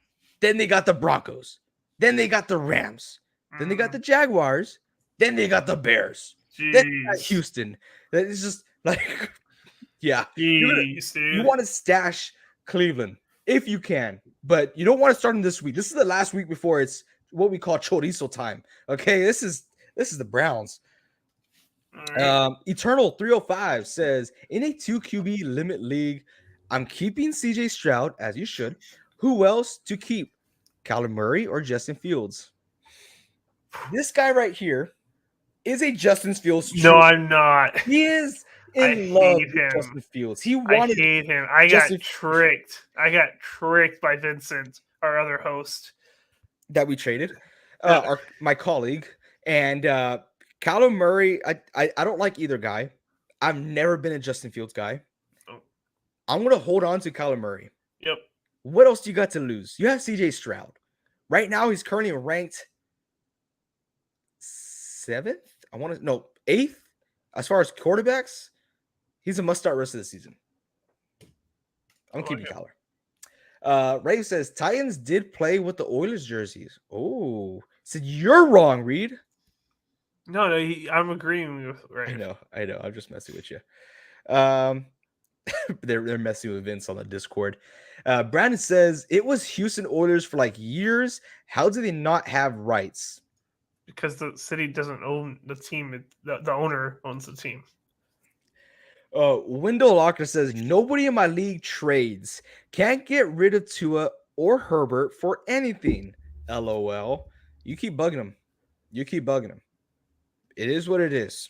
then they got the Broncos, then they got the Rams, then they got the Jaguars, then they got the Bears, then they got Jeez. Houston. It's just like, yeah, Jeez, you dude. want to stash Cleveland if you can, but you don't want to start them this week. This is the last week before it's what we call chorizo time. Okay, this is the Browns. Right. Eternal 305 says in a 2 QB limit league, I'm keeping CJ Stroud as you should. Who else to keep? Kyler Murray or Justin Fields? This guy right here is a Justin Fields No, true. I'm not. He is I in love hate with him. Justin Fields. He I wanted hate him. I got Justin tricked. I got tricked by Vincent, our other host. that we traded. Yeah. My colleague and Kyler Murray. I don't like either guy. I've never been a Justin Fields guy. Oh. I'm gonna hold on to Kyler Murray. Yep. What else do you got to lose? You have CJ Stroud. Right now, he's currently ranked 7th. I want to no 8th as far as quarterbacks. He's a must start rest of the season. I'm keeping Kyler. Ray says Titans did play with the Oilers jerseys. Oh, said you're wrong, Reed. No, I'm agreeing with Ray. I know. I'm just messing with you. They're messing with Vince on the Discord. Brandon says it was Houston Oilers for like years. How do they not have rights? Because the city doesn't own the team. The owner owns the team. Wendell Locker says nobody in my league trades. Can't get rid of Tua or Herbert for anything. LOL. You keep bugging them. It is what it is.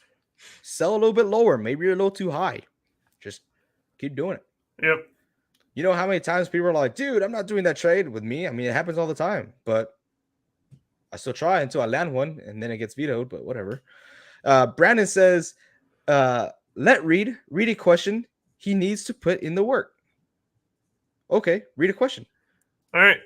Sell a little bit lower. Maybe you're a little too high. Just keep doing it. Yep. You know how many times people are like, dude, I'm not doing that trade with me. I mean, it happens all the time, but I still try until I land one and then it gets vetoed, but whatever. Brandon says, let read a question. He needs to put in the work. Okay, read a question. All right.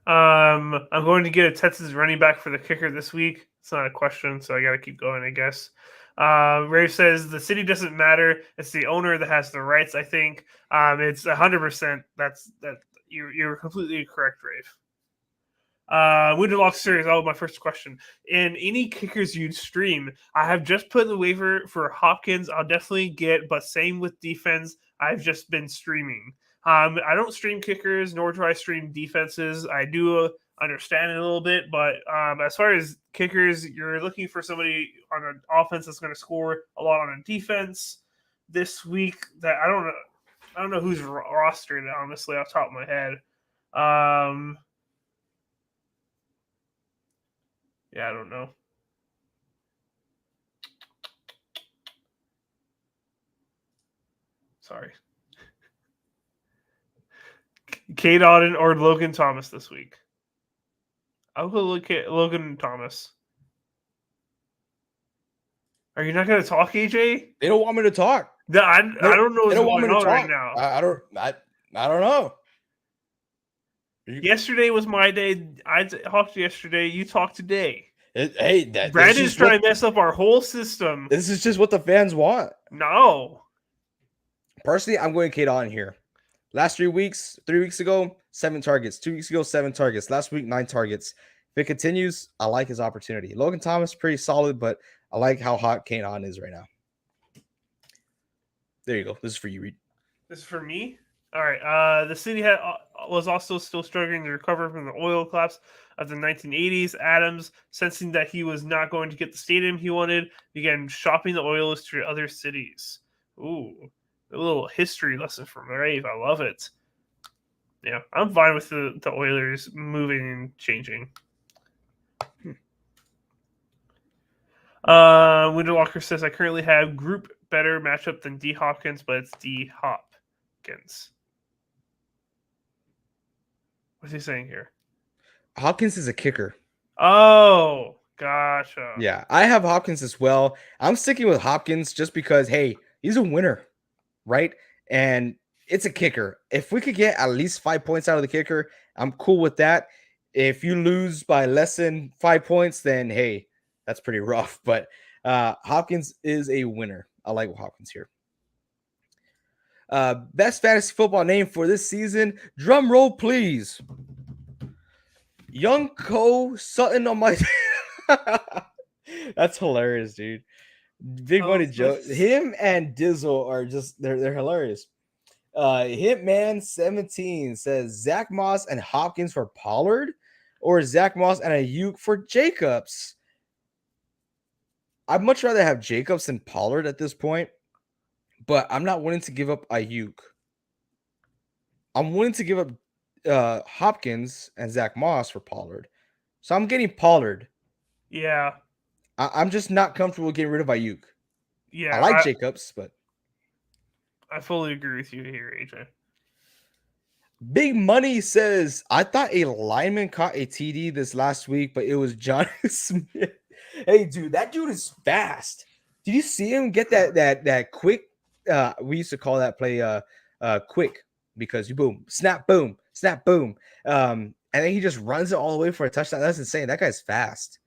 I'm going to get a Texas running back for the kicker this week. It's not a question, so I got to keep going, I guess. Rave says the city doesn't matter. It's the owner that has the rights. I think it's 100%. That you're completely correct, Rave. Winterlock series. Oh, my first question. In any kickers you'd stream, I have just put in the waiver for Hopkins. I'll definitely get, but same with defense. I've just been streaming. I don't stream kickers, nor do I stream defenses. I do understand it a little bit, but as far as kickers, you're looking for somebody on an offense that's going to score a lot on a defense this week. That I don't know who's rostered, honestly, off the top of my head. Yeah, I don't know. Sorry. Kate Auden or Logan Thomas this week? I'll go look at Logan Thomas. Are you not going to talk, AJ? They don't want me to talk. I don't know what's going on right now. I don't know. Yesterday was my day. I talked yesterday. You talked today. Brandon's trying to mess up our whole system. This is just what the fans want. No. Personally, I'm going Kate on here. Last 3 weeks ago, 7 targets. 2 weeks ago, 7 targets. Last week, 9 targets. If it continues, I like his opportunity. Logan Thomas, pretty solid, but I like how hot Kate on is right now. There you go. This is for you, Reed. This is for me? All right. The city was also still struggling to recover from the oil collapse of the 1980s. Adams, sensing that he was not going to get the stadium he wanted, began shopping the Oilers to other cities. Ooh, a little history lesson from Rave. I love it. Yeah, I'm fine with the Oilers moving and changing. Winterwalker says, I currently have group better matchup than D. Hopkins, but it's D. Hopkins. What's he saying here? Hopkins is a kicker. Oh, gotcha. Yeah, I have Hopkins as well. I'm sticking with Hopkins just because, hey, he's a winner, right? And it's a kicker. If we could get at least 5 points out of the kicker, I'm cool with that. If you lose by less than 5 points, then, hey, That's pretty rough. But Hopkins is a winner. I like Hopkins here. Best fantasy football name for this season. Drum roll, please. Young Co Sutton on my. That's hilarious, dude. Big money Joe. Him and Dizzle are just they're hilarious. Hitman17 says Zach Moss and Hopkins for Pollard, or Zach Moss and Ayuk for Jacobs. I'd much rather have Jacobs than Pollard at this point, but I'm not willing to give up Ayuk. I'm willing to give up Hopkins and Zach Moss for Pollard. So I'm getting Pollard. Yeah. I'm just not comfortable getting rid of Ayuk. Yeah. I like Jacobs, but I fully agree with you here, AJ. Big Money says, I thought a lineman caught a TD this last week, but it was John Smith. Hey, dude, that dude is fast. Did you see him get that quick? We used to call that play quick, because you boom, snap, boom. And then he just runs it all the way for a touchdown. That's insane. That guy's fast.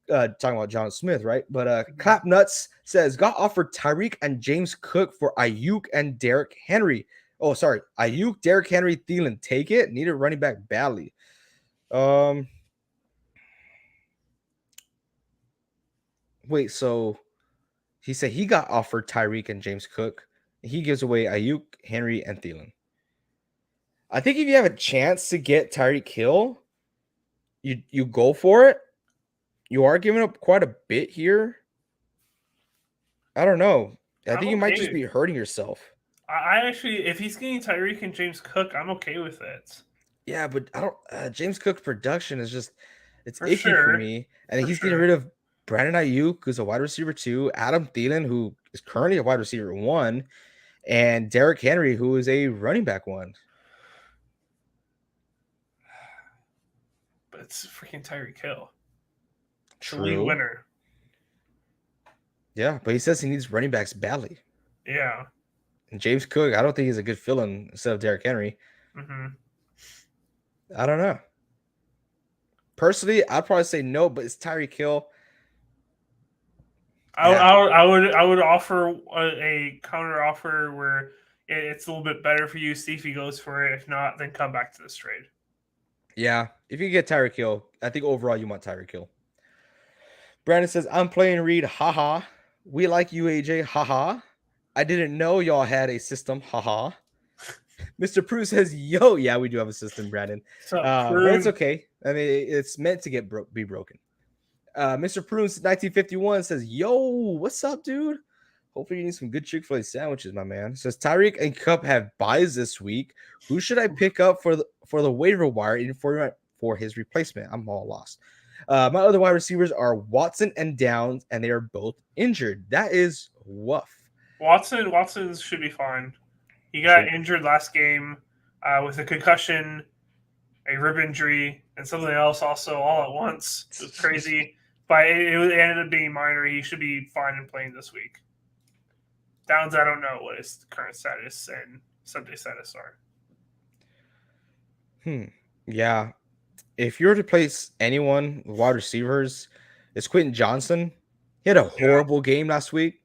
Talking about John Smith, right? But Clap Nuts says, got offered Tyreek and James Cook for Ayuk and Derrick Henry. Oh, sorry. Ayuk, Derrick Henry, Thielen. Take it. Need a running back badly. Wait, so he said he got offered Tyreek and James Cook. He gives away Ayuk, Henry, and Thielen. I think if you have a chance to get Tyreek Hill, you go for it. You are giving up quite a bit here. I don't know. I think you might just be hurting yourself. I actually, if he's getting Tyreek and James Cook, I'm okay with it. Yeah, but I don't. James Cook's production is just it's iffy for me. And he's getting rid of Brandon Ayuk, who's a wide receiver 2, Adam Thielen, who is currently a wide receiver 1, and Derrick Henry, who is a running back 1. But it's freaking Tyreek Hill. True. The league winner. Yeah, but he says he needs running backs badly. Yeah. And James Cook, I don't think he's a good fill-in instead of Derrick Henry. Mm-hmm. I don't know. Personally, I'd probably say no, but it's Tyreek Hill. I would offer a counter offer where it's a little bit better for you. See if he goes for it. If not, then come back to this trade. Yeah, if you get Tyreek Hill, I think overall you want Tyreek Hill. Brandon says, I'm playing Reed. Haha. We like you, AJ. Haha. I didn't know y'all had a system. Haha. Mr. Prue says, yo, yeah, we do have a system, Brandon. But it's okay. I mean, it's meant to be broken. Mr. Prunes 1951 says, yo, what's up, dude? Hopefully you need some good Chick-fil-A sandwiches, my man. Says Tyreek and Cup have buys this week. Who should I pick up for the waiver wire for his replacement? I'm all lost. My other wide receivers are Watson and Downs, and they are both injured. That is woof. Watson should be fine. He got injured last game with a concussion, a rib injury, and something else also all at once. It was crazy. But it ended up being minor. He should be fine and playing this week. Downs, I don't know what his current status and Sunday status are. Yeah. If you were to place anyone with wide receivers, it's Quentin Johnson. He had a horrible game last week,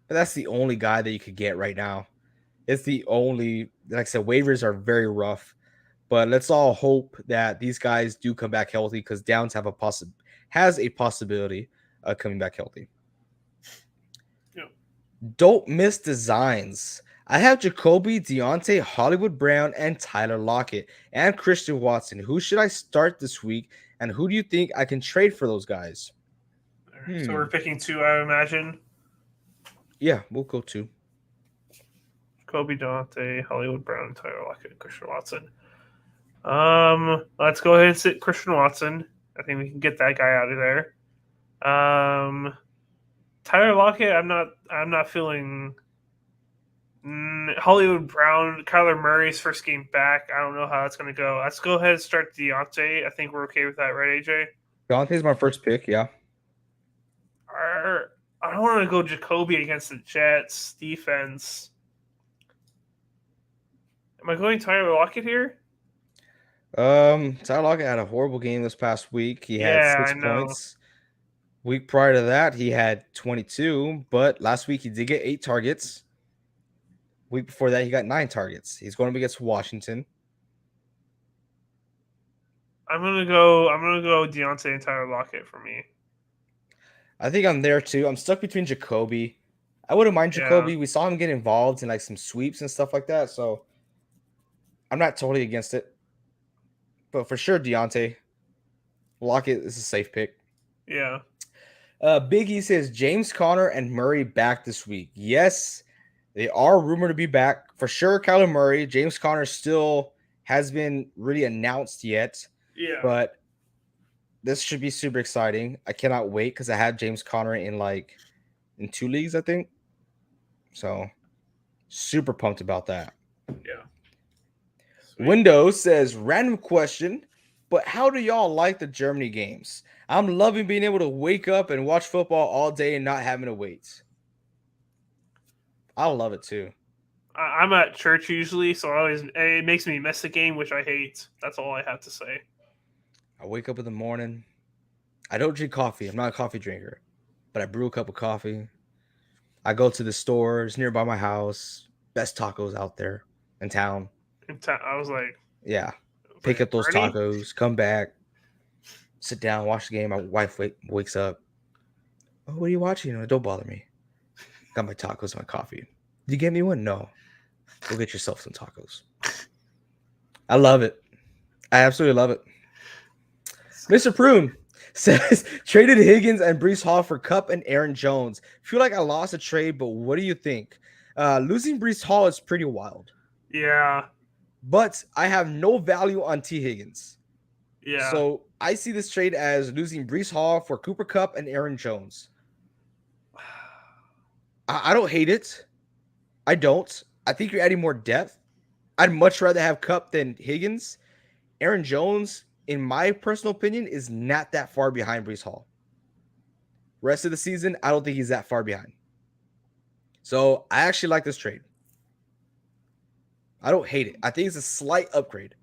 but that's the only guy that you could get right now. It's the only, like I said, waivers are very rough, but let's all hope that these guys do come back healthy, because Downs has a possibility of coming back healthy. Yep. Don't miss designs. I have Jacoby, Deontay, Hollywood Brown, and Tyler Lockett, and Christian Watson. Who should I start this week, and who do you think I can trade for those guys? So we're picking 2, I imagine. Yeah, we'll go 2. Jacoby, Deontay, Hollywood Brown, Tyler Lockett, Christian Watson. Let's go ahead and sit Christian Watson. I think we can get that guy out of there. Tyler Lockett, I'm not feeling. Hollywood Brown, Kyler Murray's first game back. I don't know how that's going to go. Let's go ahead and start Deontay. I think we're okay with that, right, AJ? Deontay's my first pick, yeah. I don't want to go Jacoby against the Jets defense. Am I going Tyler Lockett here? Tyler Lockett had a horrible game this past week. He had 6 points. Week prior to that, he had 22, but last week he did get 8 targets. Week before that, he got 9 targets. He's going up against Washington. I'm gonna go Deontay and Tyler Lockett for me. I think I'm there too. I'm stuck between Jacoby. I wouldn't mind Yeah. Jacoby. We saw him get involved in like some sweeps and stuff like that, so I'm not totally against it. But for sure, Deontay Lockett is a safe pick. Yeah. Big E says James Conner and Murray back this week. Yes, they are rumored to be back for sure. Kyler Murray, James Conner still has been really announced yet, Yeah. but this should be super exciting. I cannot wait because I had James Conner in 2 leagues, I think. So super pumped about that. Yeah. Sweet. Windows says random question, but how do y'all like the Germany games? I'm loving being able to wake up and watch football all day and not having to wait. I love it too. I'm at church usually, so it makes me miss the game, which I hate. That's all I have to say. I wake up in the morning. I don't drink coffee. I'm not a coffee drinker, but I brew a cup of coffee. I go to the stores nearby my house. Best tacos out there in town. I was like, Yeah. Pick up those Bernie? tacos, come back, sit down, watch the game. My wife wakes up. Oh, what are you watching? Don't bother me. Got my tacos, my coffee. Did you get me one? No. Go get yourself some tacos. I love it. I absolutely love it. Mr. Prune says traded Higgins and Brees Hall for Cup and Aaron Jones. Feel like I lost a trade, but what do you think? Losing Brees Hall is pretty wild. Yeah. But I have no value on T. Higgins. Yeah. So I see this trade as losing Brees Hall for Cooper Cup and Aaron Jones. I don't hate it. I don't. I think you're adding more depth. I'd much rather have Cup than Higgins. Aaron Jones, in my personal opinion, is not that far behind Brees Hall. Rest of the season, I don't think he's that far behind. So I actually like this trade. I don't hate it. I think it's a slight upgrade.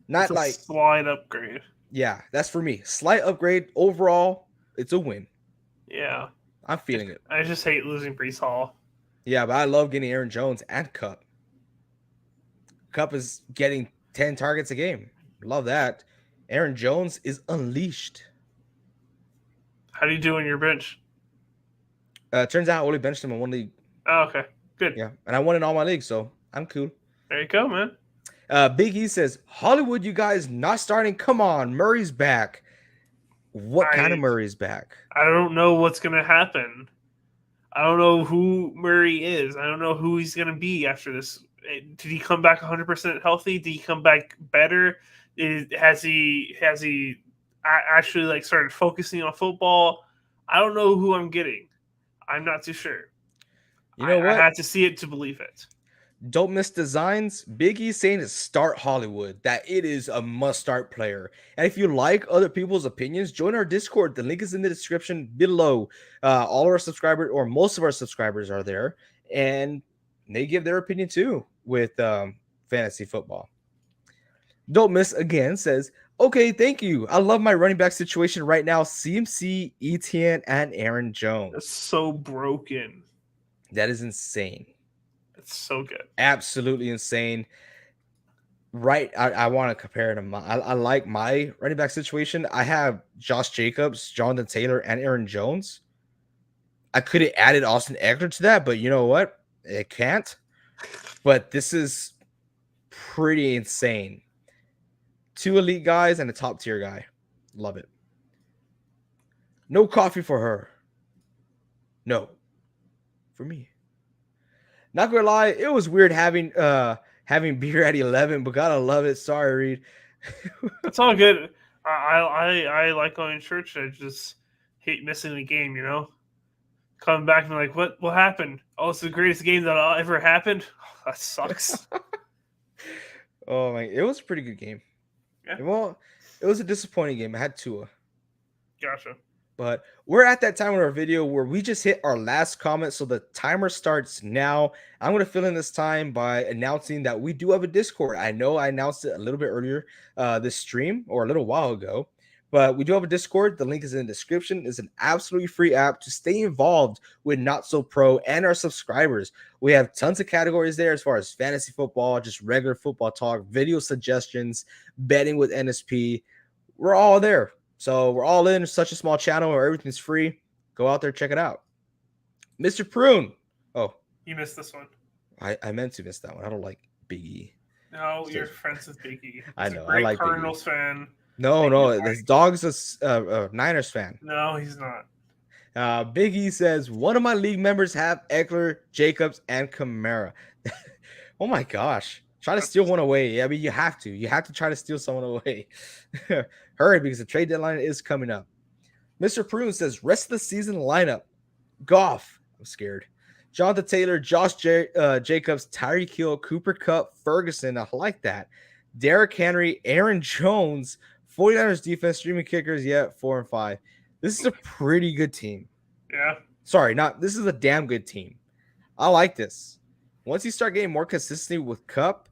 Not like slight upgrade. Yeah, that's for me. Slight upgrade. Overall, it's a win. Yeah. I'm feeling it. I just hate losing Brees Hall. Yeah, but I love getting Aaron Jones and Cup. Cup is getting 10 targets a game. Love that. Aaron Jones is unleashed. How do you do on your bench? Turns out I only benched him in 1 league. Oh, okay. Good. Yeah, and I won in all my leagues, so I'm cool. There you go, man. Big E says, Hollywood, you guys not starting? Come on, Murray's back. What kind of Murray's back? I don't know what's going to happen. I don't know who Murray is. I don't know who he's going to be after this. Did he come back 100% healthy? Did he come back better? Has he actually like started focusing on football? I don't know who I'm getting. I'm not too sure. You know what? I had to see it to believe it. Don't miss designs. Big E saying to start Hollywood, that it is a must-start player. And if you like other people's opinions, join our Discord. The link is in the description below. All our subscribers, or most of our subscribers, are there, and they give their opinion too with fantasy football. Don't miss again says, okay, thank you. I love my running back situation right now. CMC, Etienne, and Aaron Jones. That's so broken. That is insane. It's so good. Absolutely insane. Right. I want to compare them. I like my running back situation. I have Josh Jacobs, Jonathan Taylor, and Aaron Jones. I could have added Austin Eckler to that, but you know what? It can't. But this is pretty insane. 2 elite guys and a top tier guy. Love it. No coffee for her. No. For me. Not gonna lie, it was weird having beer at 11, but gotta love it. Sorry, Reed. It's all good. I like going to church. I just hate missing the game. Coming back and like, what happened? Oh, it's the greatest game that ever happened. Oh, that sucks. Oh my, it was a pretty good game. Yeah. Well, it was a disappointing game. I had Tua. Gotcha. But we're at that time in our video where we just hit our last comment. So the timer starts now. I'm going to fill in this time by announcing that we do have a Discord. I know I announced it a little bit earlier this stream or a little while ago, But we do have a Discord. The link is in the description. It's an absolutely free app to stay involved with Not So Pro and our subscribers. We have tons of categories there as far as fantasy football, just regular football talk, video suggestions, betting with NSP. We're all there. So we're all in such a small channel where everything's free. Go out there, check it out. Mr. Prune. Oh, you missed this one. I meant to miss that one. I don't like Big E. No, you're friends with Big E. I know. A great I like Cardinals Big E. fan. No. This dog's a Niners fan. No, he's not. Big E says, one of my league members have Eckler, Jacobs, and Kamara. Oh my gosh. Try to steal one away. I mean, you have to. You have to try to steal someone away. Hurry, because the trade deadline is coming up. Mr. Prune says, rest of the season lineup. Goff. I'm scared. Jonathan Taylor, Josh Jacobs, Tyreek Hill, Cooper Kupp, Ferguson. I like that. Derrick Henry, Aaron Jones, 49ers defense, streaming kickers, 4 and 5. This is a pretty good team. Yeah. Sorry, this is a damn good team. I like this. Once you start getting more consistency with Kupp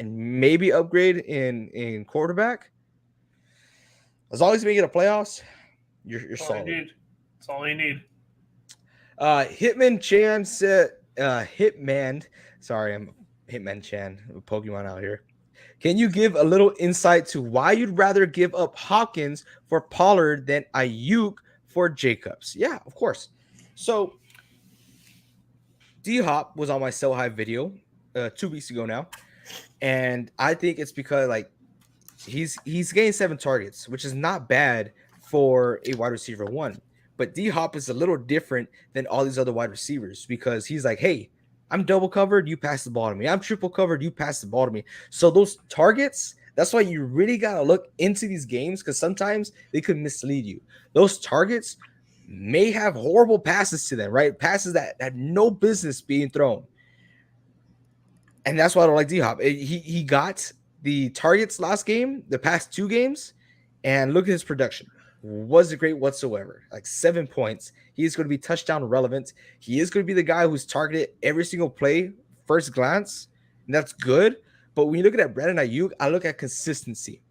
and maybe upgrade in quarterback, as long as you make it a playoffs, you're solid. That's all you need. Hitman Chan said, sorry, I'm Hitman Chan, Pokemon out here. Can you give a little insight to why you'd rather give up Hopkins for Pollard than Ayuk for Jacobs? Yeah, of course. So D-Hop was on my sell high video 2 weeks ago now, and I think it's because he's getting 7 targets, which is not bad for a wide receiver 1. But D-Hop is a little different than all these other wide receivers because he's like, hey, I'm double covered, you pass the ball to me. I'm triple covered, you pass the ball to me. So those targets, that's why you really got to look into these games because sometimes they could mislead you. Those targets may have horrible passes to them, right? Passes that had no business being thrown. And that's why I don't like D-Hop. He got the targets last game, the past 2 games, and look at his production. Wasn't great whatsoever. Like 7 points. He is going to be touchdown relevant. He is going to be the guy who's targeted every single play, first glance, and that's good. But when you look at Brandon Ayuk, I look at consistency.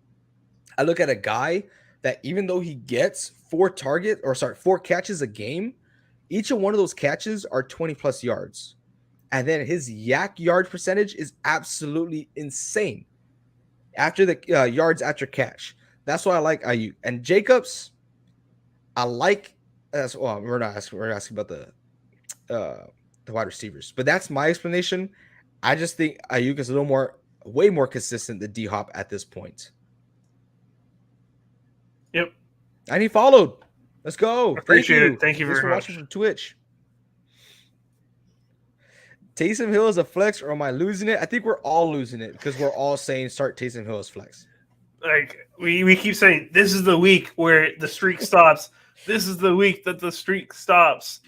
I look at a guy that even though he gets 4 catches a game, each of one of those catches are 20 plus yards. And then his yak yard percentage is absolutely insane after the yards after catch. That's why I like Ayuk. And Jacobs, I like as well. We're asking about the wide receivers, but that's my explanation. I just think Ayuk is way more consistent than D-Hop at this point. Yep. And he followed. Let's go. Appreciate it. Thank you very much. For watching from Twitch. Taysom Hill is a flex, or am I losing it? I think we're all losing it because we're all saying start Taysom Hill as flex. Like we keep saying, this is the week where the streak stops. This is the week that the streak stops.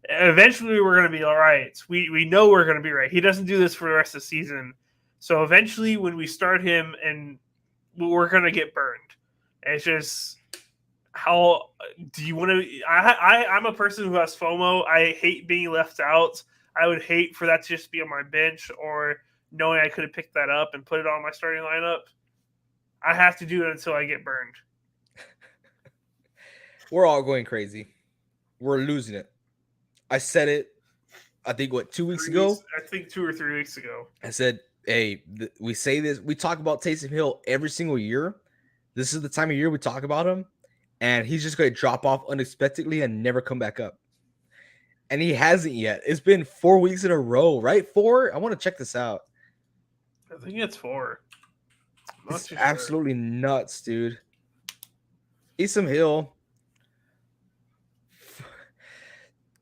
Eventually, we're going to be all right. We know we're going to be right. He doesn't do this for the rest of the season. So eventually, when we start him, and we're going to get burned. It's just how do you want to? I'm a person who has FOMO. I hate being left out. I would hate for that to just be on my bench or knowing I could have picked that up and put it on my starting lineup. I have to do it until I get burned. We're all going crazy. We're losing it. I said it, I think, 2 weeks ago? I think 2 or 3 weeks ago. I said, hey, we say this. We talk about Taysom Hill every single year. This is the time of year we talk about him. And he's just going to drop off unexpectedly and never come back up. And he hasn't yet. It's been 4 weeks in a row, right? 4? I want to check this out. I think it's 4. It's absolutely nuts, dude. Taysom Hill,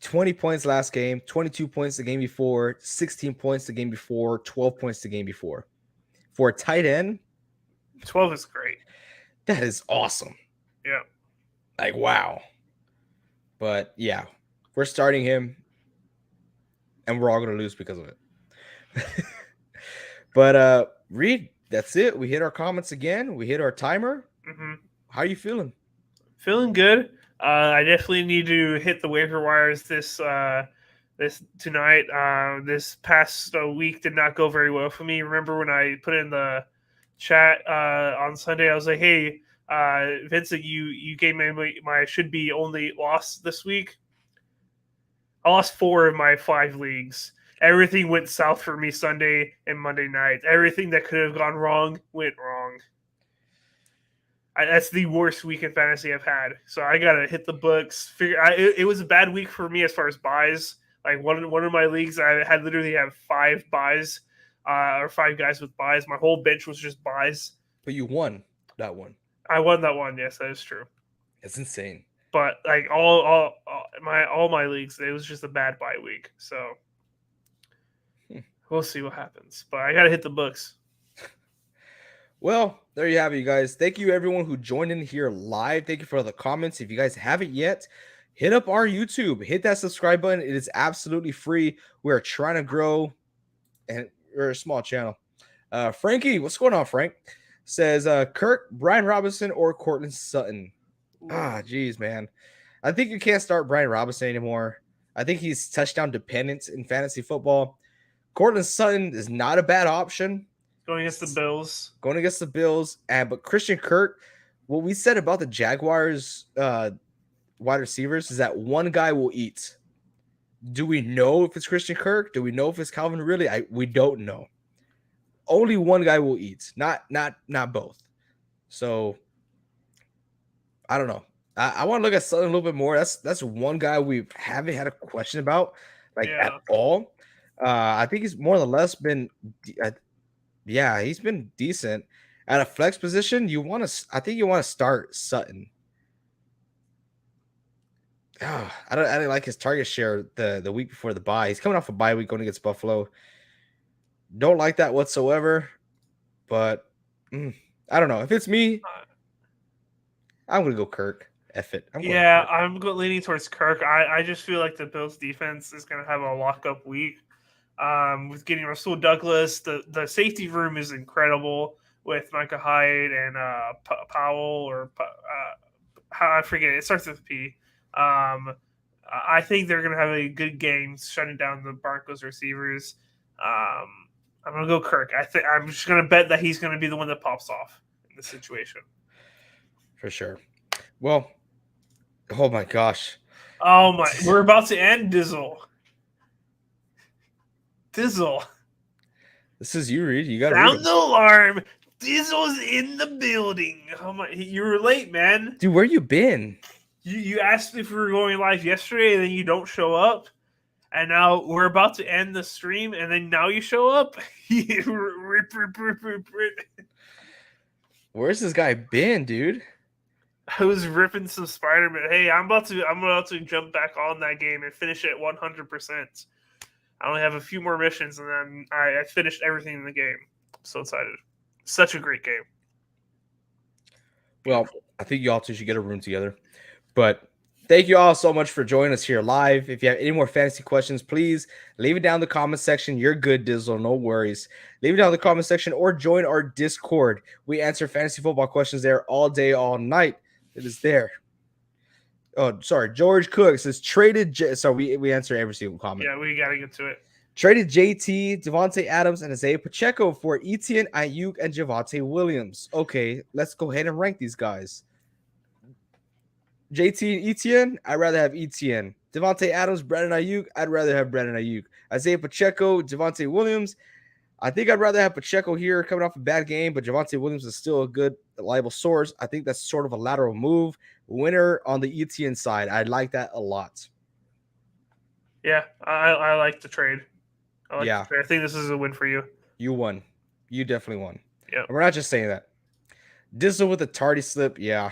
20 points last game, 22 points the game before, 16 points the game before, 12 points the game before. For a tight end, 12 is great. That is awesome. Yeah. Like, wow. But, yeah, we're starting him, and we're all going to lose because of it. But, Reed, that's it. We hit our comments again. We hit our timer. Mm-hmm. How are you feeling? Feeling good. I definitely need to hit the waiver wires this tonight. This past week did not go very well for me. Remember when I put in the chat on Sunday, I was like, hey, Vincent, you gave me my should be only loss this week. I lost 4 of my 5 leagues. Everything went south for me Sunday and Monday night. Everything that could have gone wrong went wrong. That's the worst week in fantasy I've had. So I gotta hit the books. It was a bad week for me as far as buys. Like one of my leagues, I had literally have 5 buys, or 5 guys with buys. My whole bench was just buys. But you won that one. I won that one. Yes, that is true. It's insane. But like all my leagues, it was just a bad bye week. So we'll see what happens. But I gotta hit the books. Well, there you have it, you guys. Thank you, everyone who joined in here live. Thank you for the comments. If you guys haven't yet, hit up our YouTube. Hit that subscribe button. It is absolutely free. We're trying to grow, and we're a small channel. Frankie, what's going on, Frank? Says Kirk, Brian Robinson, or Cortland Sutton. Geez, man. I think you can't start Brian Robinson anymore. I think he's touchdown dependent in fantasy football. Cortland Sutton is not a bad option. Going against the Bills. But Christian Kirk, what we said about the Jaguars wide receivers is that one guy will eat. Do we know if it's Christian Kirk? Do we know if it's Calvin Ridley? We don't know. Only one guy will eat, not both. So I don't know. I want to look at Sutton a little bit more. That's one guy we haven't had a question about at all. I think he's more or less been he's been decent. At a flex position, I think you want to start Sutton. I didn't like his target share the week before the bye. He's coming off a bye week going against Buffalo. Don't like that whatsoever. But I don't know. If it's me, I'm gonna go Kirk. F it. I'm leaning towards Kirk. I just feel like the Bills defense is gonna have a lockup week. With getting Rasul Douglas, the safety room is incredible with Micah Hyde and Powell or I forget it starts with P. I think they're gonna have a good game shutting down the Broncos receivers. I'm gonna go Kirk. I'm just gonna bet that he's gonna be the one that pops off in this situation. For sure. Well, oh my gosh. Oh my, we're about to end Dizzle. This is you, Reed. You got to sound the alarm. Dizzle's in the building. Oh my, you were late, man. Dude, where you been? You asked if we were going live yesterday, and then you don't show up. And now we're about to end the stream, and then now you show up. Where's this guy been, dude? I was ripping some Spider-Man. Hey, I'm about to jump back on that game and finish it 100%. I only have a few more missions, and then I finished everything in the game. I'm so excited. Such a great game. Well, I think you all two should get a room together. But thank you all so much for joining us here live. If you have any more fantasy questions, please leave it down in the comment section. You're good, Dizzle. No worries. Leave it down in the comment section or join our Discord. We answer fantasy football questions there all day, all night. It is there. Oh, sorry. George Cook says traded. So we answer every single comment. Yeah, we got to get to it. Traded JT, Devontae Adams, and Isaiah Pacheco for Etienne, Ayuk, and Javonte Williams. Okay, let's go ahead and rank these guys. JT and Etienne, I'd rather have Etienne. Devontae Adams, Brandon Ayuk, I'd rather have Brandon Ayuk. Isaiah Pacheco, Javonte Williams, I think I'd rather have Pacheco here coming off a bad game, but Javonte Williams is still a good, reliable source. I think that's sort of a lateral move. Winner on the Etienne side. I like that a lot. Yeah, I like the trade. I think this is a win for you. You won. You definitely won. Yeah. We're not just saying that. Dizzle with a tardy slip. Yeah.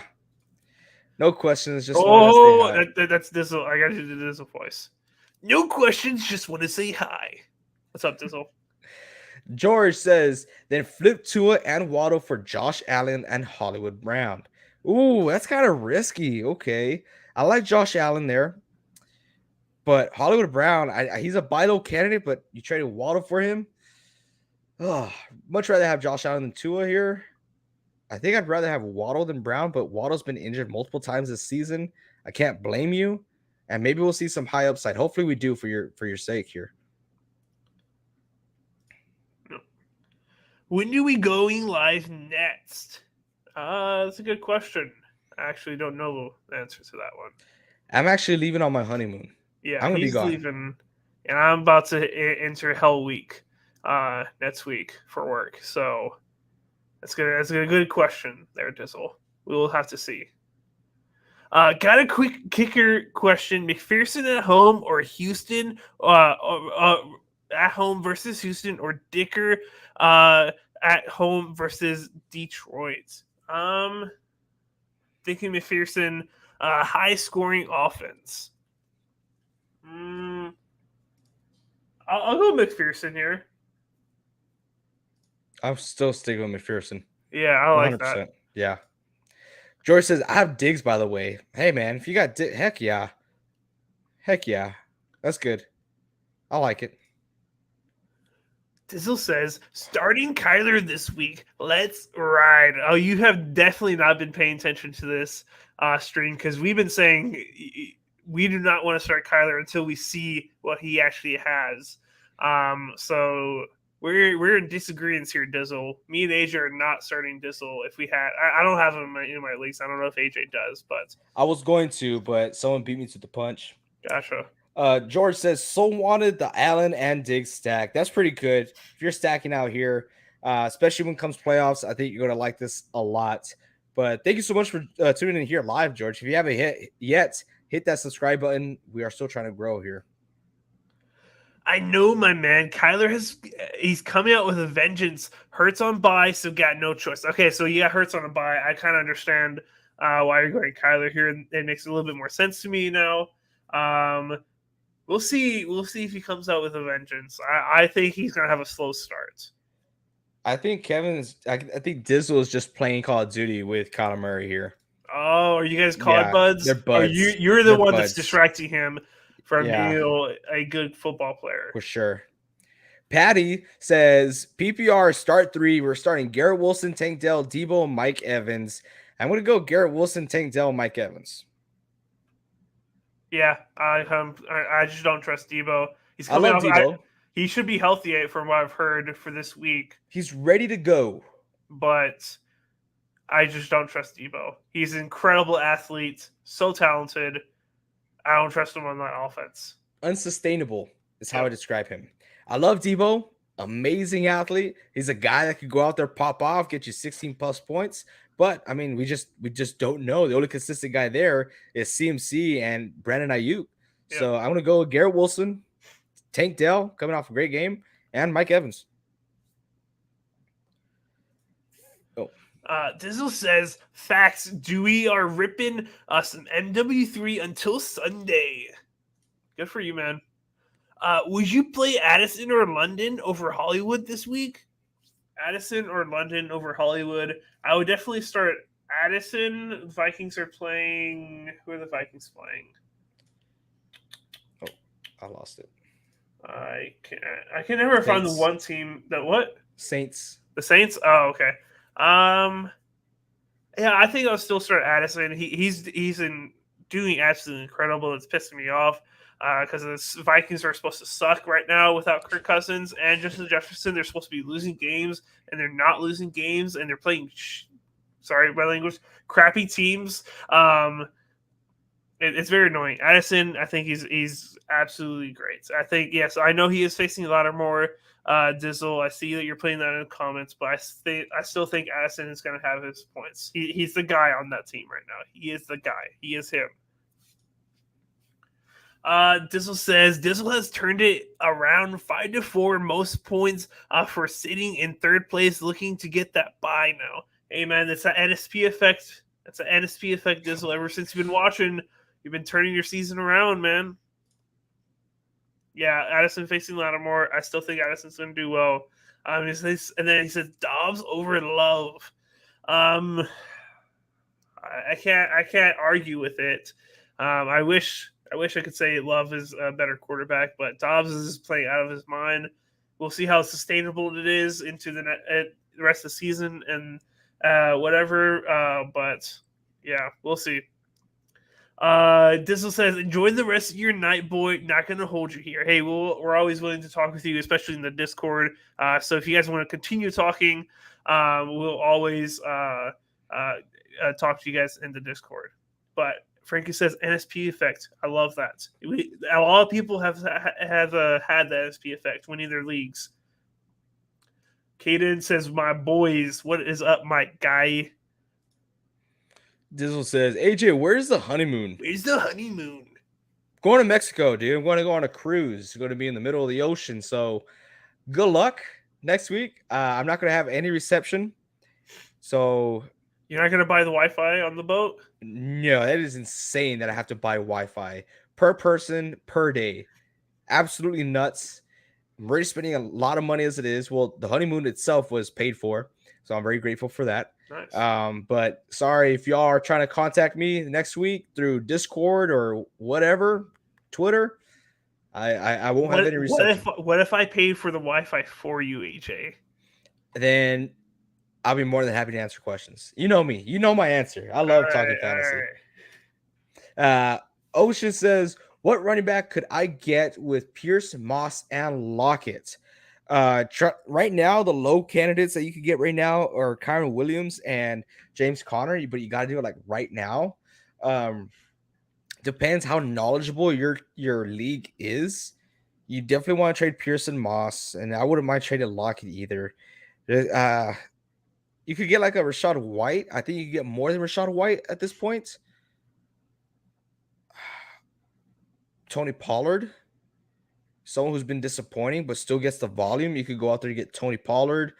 No questions. Just that's Dizzle. I got to do the Dizzle voice. No questions. Just want to say hi. What's up, Dizzle? George says, then flip Tua and Waddle for Josh Allen and Hollywood Brown. Ooh, that's kind of risky. Okay. I like Josh Allen there. But Hollywood Brown, he's a buy low candidate, but you traded Waddle for him. Oh, much rather have Josh Allen than Tua here. I think I'd rather have Waddle than Brown, but Waddle's been injured multiple times this season. I can't blame you. And maybe we'll see some high upside. Hopefully we do for your sake here. When are we going live next? That's a good question. I actually don't know the answer to that one. I'm actually leaving on my honeymoon. Yeah, I'm gonna be he's gone. leaving, and I'm about to enter Hell Week next week for work. So that's good. That's a good question there, Dizzle. We will have to see. Got a quick kicker question: McPherson at home or Houston? At home versus Houston, or Dicker at home versus Detroit? Thinking McPherson, high scoring offense. I'll go McPherson here. I'm still sticking with McPherson. Yeah, I like that. 100%. Yeah. George says, I have Diggs, by the way. Hey, man, if you got heck yeah. Heck yeah. That's good. I like it. Dizzle says, starting Kyler this week. Let's ride. Oh, you have definitely not been paying attention to this stream because we've been saying we do not want to start Kyler until we see what he actually has. So we're in disagreement here, Dizzle. Me and AJ are not starting Dizzle. If we had, I don't have him in my leagues. I don't know if AJ does, but I was going to, but someone beat me to the punch. Gotcha. George says, so wanted the Allen and Diggs stack. That's pretty good. If you're stacking out here, especially when it comes playoffs, I think you're going to like this a lot. But thank you so much for tuning in here live, George. If you haven't hit that subscribe button. We are still trying to grow here. I know, my man. Kyler he's coming out with a vengeance. Hurts on bye, so got no choice. Okay, so yeah, Hurts on a bye. I kind of understand why you're going Kyler here. It makes a little bit more sense to me now. We'll see. We'll see if he comes out with a vengeance. I think he's gonna have a slow start. I think I think Dizzle is just playing Call of Duty with Kyler Murray here. Oh, are you guys COD buds? They're buds. You're the one that's distracting him from being a good football player. For sure. Patty says, PPR start 3. We're starting Garrett Wilson, Tank Dell, Debo, Mike Evans. I'm going to go Garrett Wilson, Tank Dell, Mike Evans. Yeah, I just don't trust Debo. He's coming off Debo. He should be healthy from what I've heard for this week. He's ready to go. But I just don't trust Debo. He's an incredible athlete, so talented. I don't trust him on that offense. Unsustainable is how I describe him. I love Debo. Amazing athlete. He's a guy that could go out there, pop off, get you 16 plus points. But I mean, we just don't know. The only consistent guy there is CMC and Brandon Ayuk. Yeah. So I'm gonna go with Garrett Wilson, Tank Dell coming off a great game, and Mike Evans. Dizzle says, facts, Dewey are ripping some MW3 until Sunday. Good for you, man. Would you play Addison or London over Hollywood this week? Addison or London over Hollywood? I would definitely start Addison. Vikings are playing. Who are the Vikings playing? Oh, I lost it. I can never find the one team that what? Saints. The Saints? Oh, okay. Yeah, I think I'll still start Addison. He's doing absolutely incredible. It's pissing me off because the Vikings are supposed to suck right now without Kirk Cousins and Justin Jefferson. They're supposed to be losing games, and they're not losing games, and they're playing. Sorry, my language. Crappy teams. It's very annoying. Addison, I think he's absolutely great. I think yes, I know he is facing a lot more. Dizzle, I see that you're putting that in the comments, but I still think Addison is going to have his points. He's the guy on that team right now. He is the guy. He is him. Dizzle says Dizzle has turned it around 5-4, most points for sitting in third place, looking to get that bye now. Hey man, that's an NSP effect. That's an NSP effect, Dizzle. Ever since you've been watching, you've been turning your season around, man. Yeah, Addison facing Lattimore. I still think Addison's going to do well. And then he says Dobbs over Love. I can't argue with it. I wish I could say Love is a better quarterback, but Dobbs is playing out of his mind. We'll see how sustainable it is into the rest of the season and whatever. But yeah, we'll see. Dizzle says, enjoy the rest of your night, boy. Not going to hold you here. Hey, we're always willing to talk with you, especially in the Discord. So if you guys want to continue talking, we'll always talk to you guys in the Discord. But Frankie says NSP effect. I love that. A lot of people have had the NSP effect winning their leagues. Caden says, "My boys, what is up, my guy?" Dizzle says, AJ, where's the honeymoon? Where's the honeymoon? Going to Mexico, dude. I'm going to go on a cruise. It's going to be in the middle of the ocean. So good luck next week. I'm not going to have any reception. So you're not going to buy the Wi-Fi on the boat? No, that is insane that I have to buy Wi-Fi per person per day. Absolutely nuts. I'm already spending a lot of money as it is. Well, the honeymoon itself was paid for, so I'm very grateful for that. Nice. But sorry if y'all are trying to contact me next week through Discord or whatever, Twitter. I won't have any reception. What if I paid for the Wi-Fi for you, AJ? Then I'll be more than happy to answer questions. You know me. You know my answer. I love talking fantasy. Ocean says, what running back could I get with Pierce, Moss, and Lockett? Right now, the low candidates that you could get right now are Kyron Williams and James Conner, but you got to do it like right now. Depends how knowledgeable your league is. You definitely want to trade Pearson Moss, and I wouldn't mind trading Lockett either. You could get like a Rachaad White. I think you could get more than Rachaad White at this point. Tony Pollard, someone who's been disappointing but still gets the volume. You could go out there to get Tony Pollard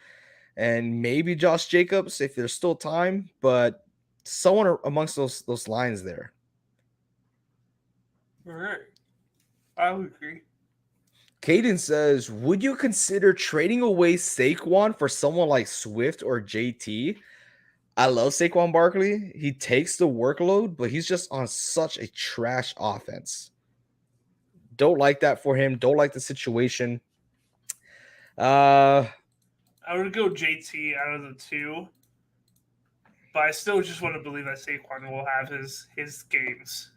and maybe Josh Jacobs if there's still time, but someone amongst those lines there. All right. I would agree. Caden says, would you consider trading away Saquon for someone like Swift or JT? I love Saquon Barkley. He takes the workload, but he's just on such a trash offense. Don't like that for him. Don't like the situation. I would go JT out of the two, but I still just want to believe that Saquon will have his games.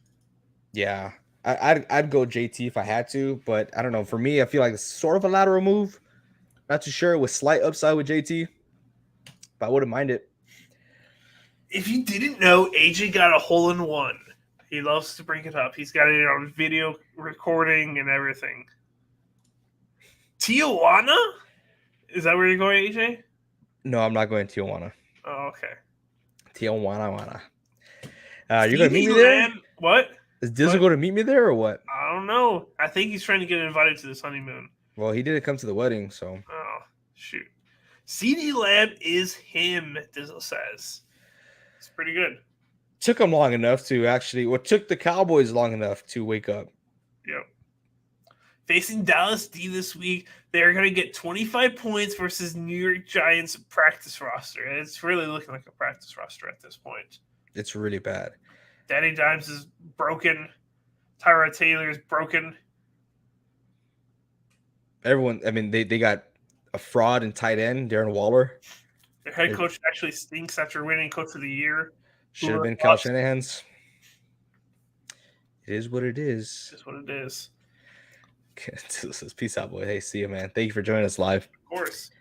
Yeah, I'd go JT if I had to, but I don't know. For me, I feel like it's sort of a lateral move. Not too sure, with slight upside with JT, but I wouldn't mind it. If you didn't know, AJ got a hole-in-one. He loves to bring it up. He's got it on video recording and everything. Tijuana? Is that where you're going, AJ? No, I'm not going to Tijuana. Oh, okay. Tijuana. You're going to meet me there? What? Is Dizzle going to meet me there or what? I don't know. I think he's trying to get invited to this honeymoon. Well, he didn't come to the wedding, so. Oh, shoot. CeeDee Lamb is him, Dizzle says. It's pretty good. Took him long enough to actually, took the Cowboys long enough to wake up. Yep. Facing Dallas D this week, they're going to get 25 points versus New York Giants practice roster. It's really looking like a practice roster at this point. It's really bad. Danny Dimes is broken. Tyrod Taylor is broken. Everyone, I mean, they got a fraud in tight end, Darren Waller. Their head coach actually stinks after winning Coach of the Year. Should have been Kyle Shanahan's. It is what it is. It's what it is. Peace out, boy. Hey, see you, man. Thank you for joining us live. Of course.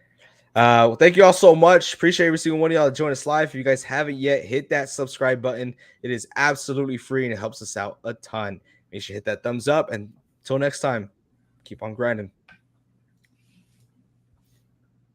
Well, thank you all so much. Appreciate every single one of y'all that join us live. If you guys haven't yet, hit that subscribe button. It is absolutely free and it helps us out a ton. Make sure you hit that thumbs up. And until next time, keep on grinding.